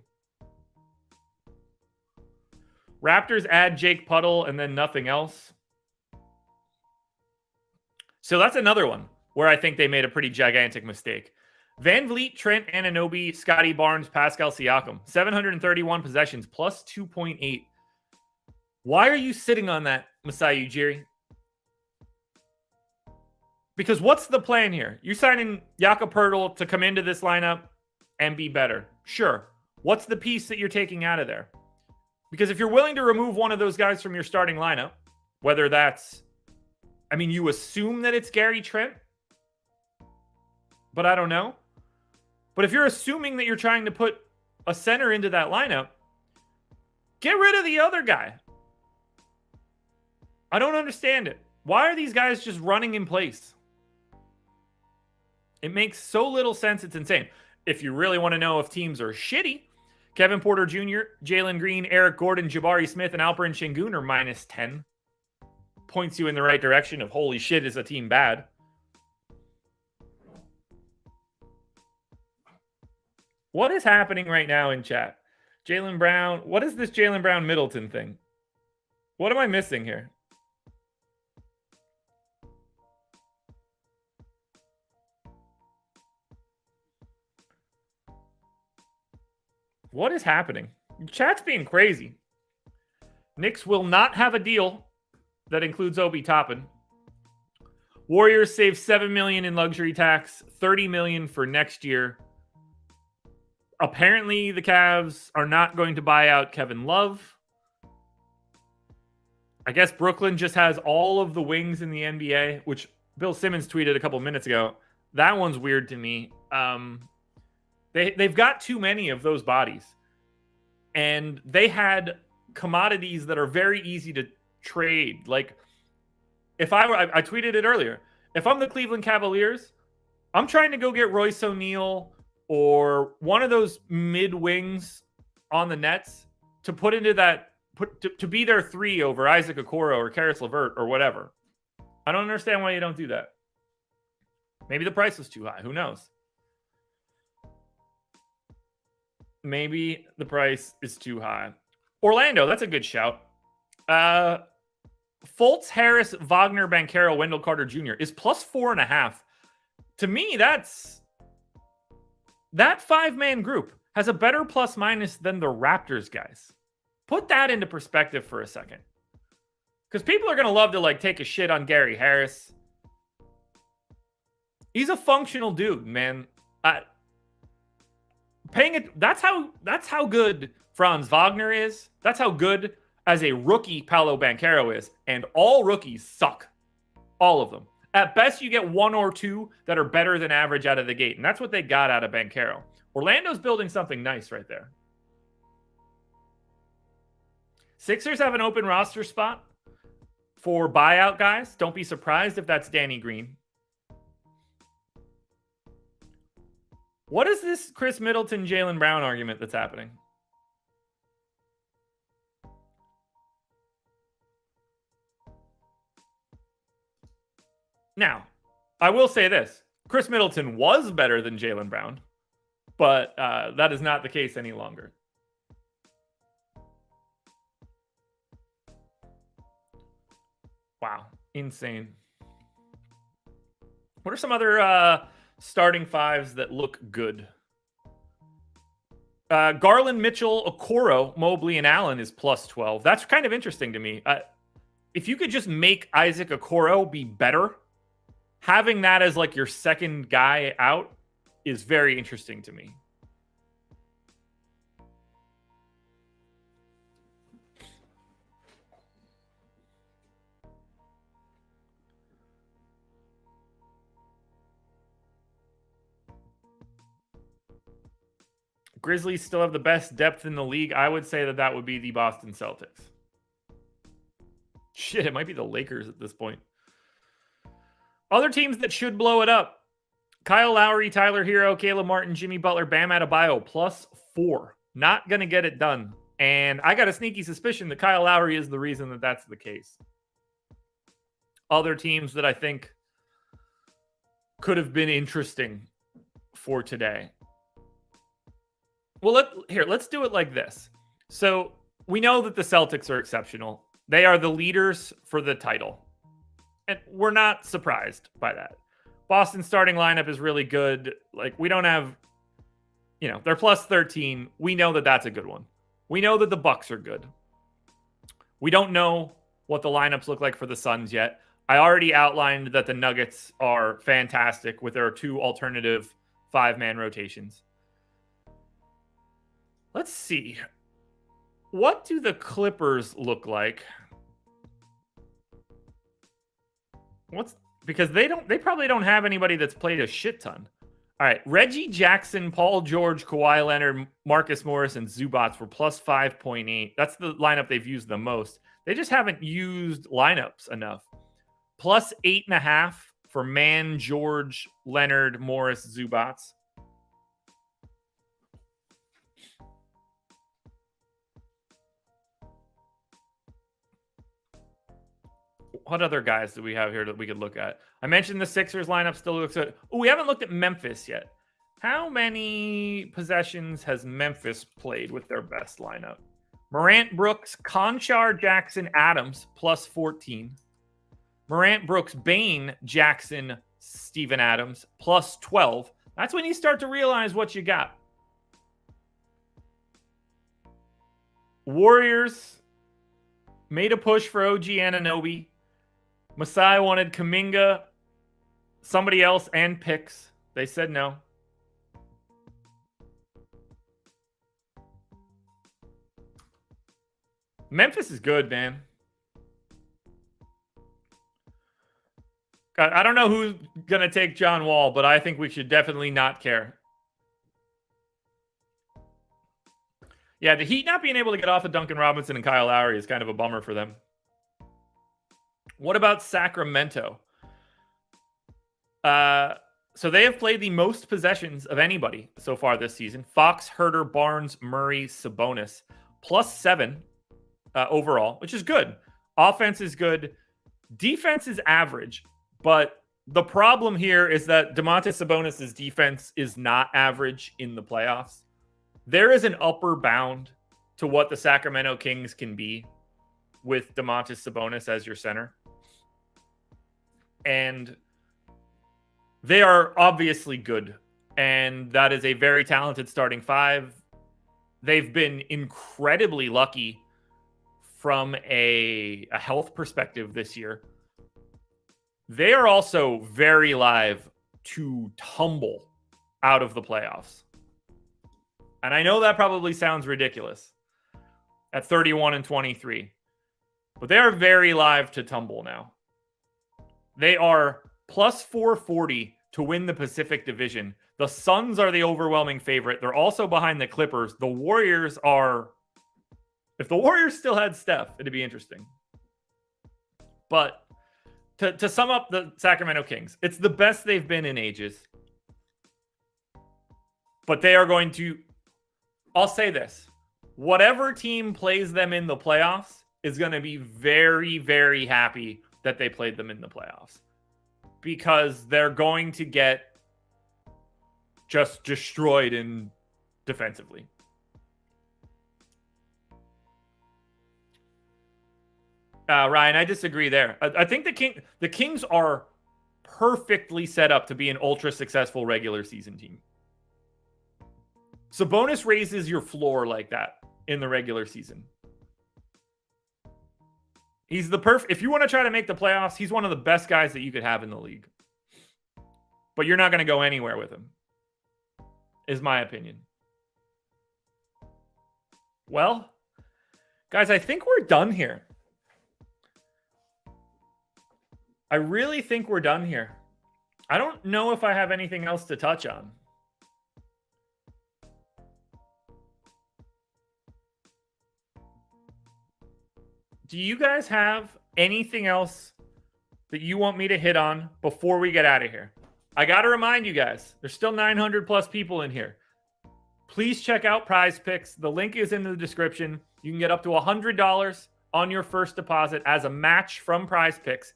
Raptors add Jake Puddle and then nothing else. So that's another one where I think they made a pretty gigantic mistake. Van Vliet, Trent, Anunoby, Scotty Barnes, Pascal Siakam. 731 possessions, plus 2.8. Why are you sitting on that, Masai Ujiri? Because what's the plan here? You're signing Jakob Poeltl to come into this lineup and be better. Sure. What's the piece that you're taking out of there? Because if you're willing to remove one of those guys from your starting lineup, whether that's, I mean, you assume that it's Gary Trent, but I don't know. But if you're assuming that you're trying to put a center into that lineup, get rid of the other guy. I don't understand it. Why are these guys just running in place? It makes so little sense. It's insane. If you really want to know if teams are shitty, Kevin Porter Jr., Jalen Green, Eric Gordon, Jabari Smith, and Alperen Şengün are minus 10. Points you in the right direction of holy shit, is a team bad. What is happening right now in chat? Jaylen Brown. What is this Jaylen Brown Middleton thing? What am I missing here? What is happening? Chat's being crazy. Knicks will not have a deal that includes Obi Toppin. Warriors save $7 million in luxury tax, $30 million for next year. Apparently, the Cavs are not going to buy out Kevin Love. I guess Brooklyn just has all of the wings in the NBA, which Bill Simmons tweeted a couple minutes ago. That one's weird to me. They've got too many of those bodies. And they had commodities that are very easy to trade. Like, if I tweeted it earlier. If I'm the Cleveland Cavaliers, I'm trying to go get Royce O'Neal or one of those mid wings on the Nets to put into that, to be their 3 over Isaac Okoro or Karis LeVert or whatever. I don't understand why you don't do that. Maybe the price was too high. Who knows? Maybe the price is too high. Orlando, that's a good shout. Fultz, Harris, Wagner, Banchero, Wendell Carter Jr. is plus 4.5. To me, that 5-man group has a better plus minus than the Raptors guys. Put that into perspective for a second. Because people are going to love to take a shit on Gary Harris. He's a functional dude, man. That's how good Franz Wagner is. That's how good as a rookie Paolo Banchero is. And all rookies suck. All of them. At best, you get 1 or 2 that are better than average out of the gate. And that's what they got out of Banchero. Orlando's building something nice right there. Sixers have an open roster spot for buyout guys. Don't be surprised if that's Danny Green. What is this Chris Middleton, Jaylen Brown argument that's happening? Now, I will say this. Chris Middleton was better than Jaylen Brown, but that is not the case any longer. Wow. Insane. What are some other starting fives that look good? Garland, Mitchell, Okoro, Mobley, and Allen is plus 12. That's kind of interesting to me. If you could just make Isaac Okoro be better, having that as your second guy out is very interesting to me. Grizzlies still have the best depth in the league. I would say that would be the Boston Celtics. Shit, it might be the Lakers at this point. Other teams that should blow it up. Kyle Lowry, Tyler Hero, Caleb Martin, Jimmy Butler, Bam Adebayo, plus 4. Not going to get it done. And I got a sneaky suspicion that Kyle Lowry is the reason that that's the case. Other teams that I think could have been interesting for today. Well, let's do it like this. So we know that the Celtics are exceptional. They are the leaders for the title. And we're not surprised by that. Boston's starting lineup is really good. Like, we don't have, they're plus 13. We know that that's a good one. We know that the Bucks are good. We don't know what the lineups look like for the Suns yet. I already outlined that the Nuggets are fantastic with their 2 alternative 5-man rotations. Let's see. What do the Clippers look like? Because they probably don't have anybody that's played a shit ton. All right, Reggie Jackson, Paul George, Kawhi Leonard, Marcus Morris, and Zubats were plus 5.8. That's the lineup they've used the most. They just haven't used lineups enough. Plus 8.5 for Man, George, Leonard, Morris, Zubats. What other guys do we have here that we could look at? I mentioned the Sixers lineup still looks good. Oh, we haven't looked at Memphis yet. How many possessions has Memphis played with their best lineup? Morant, Brooks, Conchar, Jackson, Adams, plus 14. Morant, Brooks, Bane, Jackson, Steven Adams, plus 12. That's when you start to realize what you got. Warriors made a push for OG Anunoby. Masai wanted Kuminga, somebody else, and picks. They said no. Memphis is good, man. I don't know who's going to take John Wall, but I think we should definitely not care. Yeah, the Heat not being able to get off of Duncan Robinson and Kyle Lowry is kind of a bummer for them. What about Sacramento? So they have played the most possessions of anybody so far this season. Fox, Herter, Barnes, Murray, Sabonis. Plus 7 overall, which is good. Offense is good. Defense is average. But the problem here is that Domantas Sabonis' defense is not average in the playoffs. There is an upper bound to what the Sacramento Kings can be with Domantas Sabonis as your center. And they are obviously good. And that is a very talented starting 5. They've been incredibly lucky from a health perspective this year. They are also very live to tumble out of the playoffs. And I know that probably sounds ridiculous at 31-23, but they are very live to tumble now. They are plus 440 to win the Pacific Division. The Suns are the overwhelming favorite. They're also behind the Clippers. The Warriors are... If the Warriors still had Steph, it'd be interesting. But to sum up the Sacramento Kings, it's the best they've been in ages. But they are going to... I'll say this. Whatever team plays them in the playoffs is going to be very, very happy that they played them in the playoffs. Because they're going to get just destroyed defensively. Ryan, I disagree there. I think the Kings are perfectly set up to be an ultra successful regular season team. Sabonis raises your floor like that in the regular season. He's the perfect. If you want to try to make the playoffs, he's one of the best guys that you could have in the league. But you're not going to go anywhere with him, is my opinion. Well, guys, I think we're done here. I really think we're done here. I don't know if I have anything else to touch on. Do you guys have anything else that you want me to hit on before we get out of here? I got to remind you guys, there's still 900 plus people in here. Please check out Prize Picks. The link is in the description. You can get up to $100 on your first deposit as a match from Prize Picks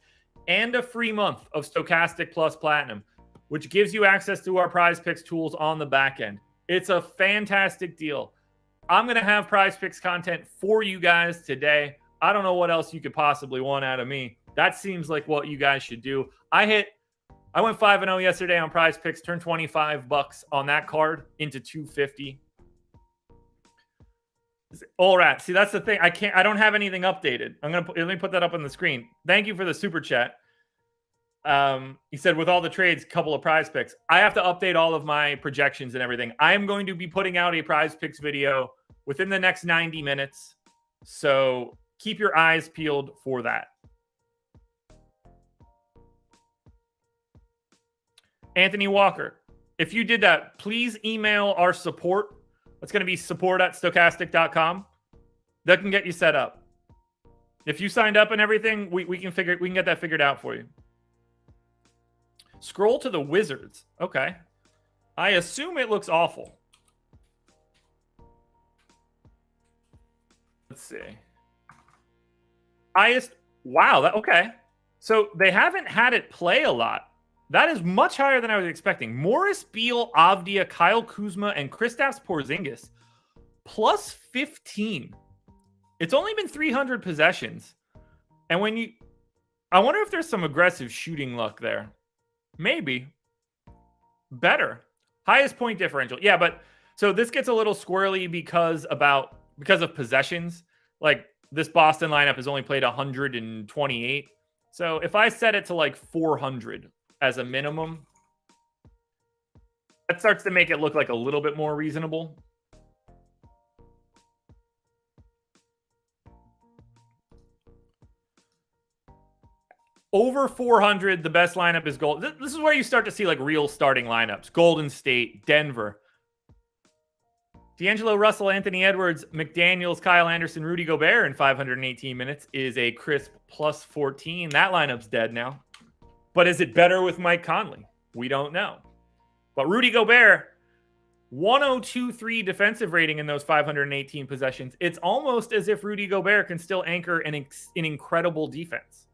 and a free month of Stochastic Plus Platinum, which gives you access to our Prize Picks tools on the back end. It's a fantastic deal. I'm going to have Prize Picks content for you guys today. I don't know what else you could possibly want out of me. That seems like what you guys should do. I hit I went 5-0 yesterday on Prize Picks, turned $25 on that card into $250. All right. See, that's the thing. I don't have anything updated. Let me put that up on the screen. Thank you for the super chat. He said, with all the trades, couple of Prize Picks. I have to update all of my projections and everything. I am going to be putting out a Prize Picks video within the next 90 minutes. So keep your eyes peeled for that. Anthony Walker, if you did that, please email our support. It's going to be support@stokastic.com. That can get you set up. If you signed up and everything, we can get that figured out for you. Scroll to the Wizards. Okay. I assume it looks awful. Let's see. Wow. Okay. So they haven't had it play a lot. That is much higher than I was expecting. Morris, Beal, Avdia, Kyle Kuzma, and Kristaps Porzingis. Plus 15. It's only been 300 possessions. And I wonder if there's some aggressive shooting luck there. Maybe. Better. Highest point differential. Yeah, but so this gets a little squirrely because of possessions. Like this Boston lineup has only played 128. So if I set it to like 400 as a minimum, that starts to make it look like a little bit more reasonable. Over 400, the best lineup is Gold. This is where you start to see like real starting lineups. Golden State, Denver, D'Angelo Russell, Anthony Edwards, McDaniels, Kyle Anderson, Rudy Gobert in 518 minutes is a crisp plus 14. That lineup's dead now. But is it better with Mike Conley? We don't know. But Rudy Gobert, 102.3 defensive rating in those 518 possessions. It's almost as if Rudy Gobert can still anchor an incredible defense.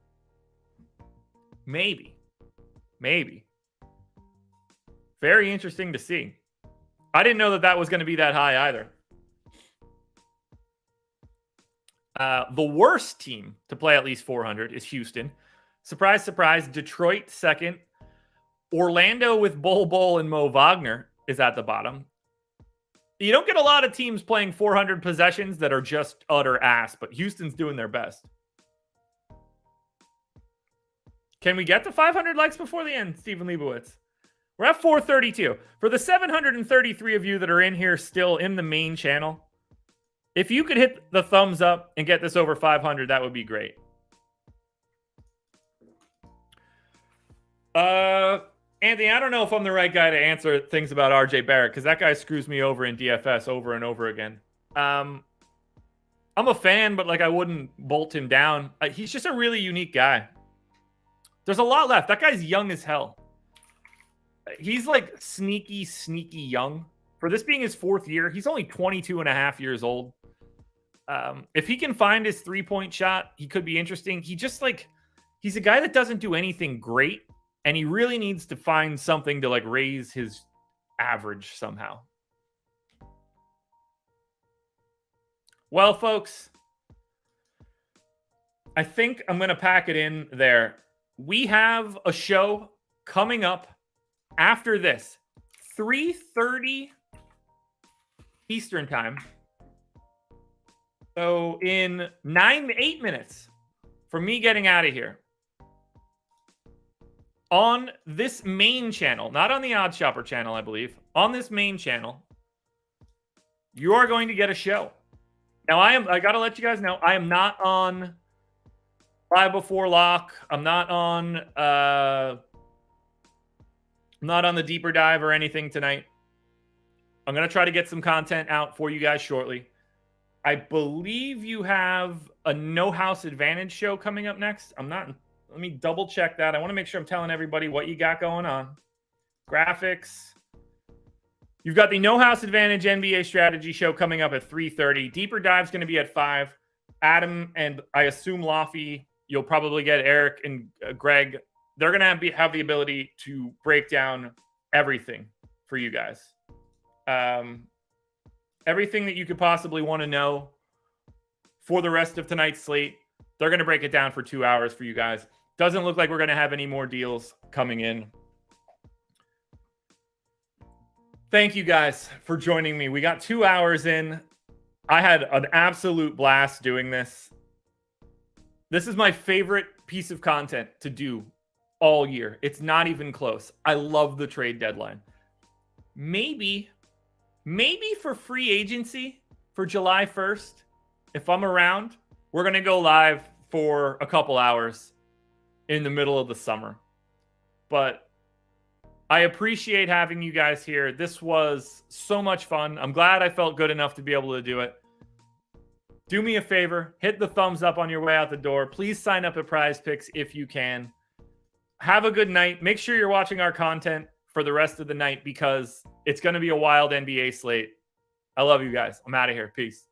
Maybe. Very interesting to see. I didn't know that was going to be that high either. The worst team to play at least 400 is Houston. Surprise, surprise. Detroit second. Orlando with Bol and Mo Wagner is at the bottom. You don't get a lot of teams playing 400 possessions that are just utter ass, but Houston's doing their best. Can we get to 500 likes before the end, Stephen Leibowitz? We're at 432. For the 733 of you that are in here still in the main channel, if you could hit the thumbs up and get this over 500, that would be great. Anthony, I don't know if I'm the right guy to answer things about RJ Barrett because that guy screws me over in DFS over and over again. I'm a fan, but like I wouldn't bolt him down. He's just a really unique guy. There's a lot left. That guy's young as hell. He's like sneaky you. For this being his fourth year, he's only 22 and a half years old. If he can find his three-point shot, he could be interesting. He's a guy that doesn't do anything great, and he really needs to find something to like raise his average somehow. Well, folks, I think I'm going to pack it in there. We have a show coming up after this, 3:30 Eastern time. So in 8 minutes from me getting out of here, on this main channel, not on the OddsShopper channel, I believe, on this main channel, you are going to get a show. Now, I got to let you guys know, I am not on Live Before Lock. I'm not on the deeper dive or anything tonight. I'm going to try to get some content out for you guys shortly. I believe you have a No House Advantage show coming up next. Let me double check that. I want to make sure I'm telling everybody what you got going on. Graphics. You've got the No House Advantage NBA strategy show coming up at 3:30. Deeper dive's going to be at 5. Adam and I assume Laffy, you'll probably get Eric and Greg. They're going to have the ability to break down everything for you guys. Everything that you could possibly want to know for the rest of tonight's slate. They're going to break it down for 2 hours for you guys. Doesn't look like we're going to have any more deals coming in Thank you guys for joining me. We got 2 hours in. I had an absolute blast doing this. This is my favorite piece of content to do all year. It's not even close. I love the trade deadline. Maybe for free agency for July 1st, if I'm around, we're going to go live for a couple hours in the middle of the summer. But I appreciate having you guys here. This was so much fun. I'm glad I felt good enough to be able to do it. Do me a favor, hit the thumbs up on your way out the door. Please sign up at Prize Picks if you can. Have a good night. Make sure you're watching our content for the rest of the night because it's going to be a wild NBA slate. I love you guys. I'm out of here. Peace.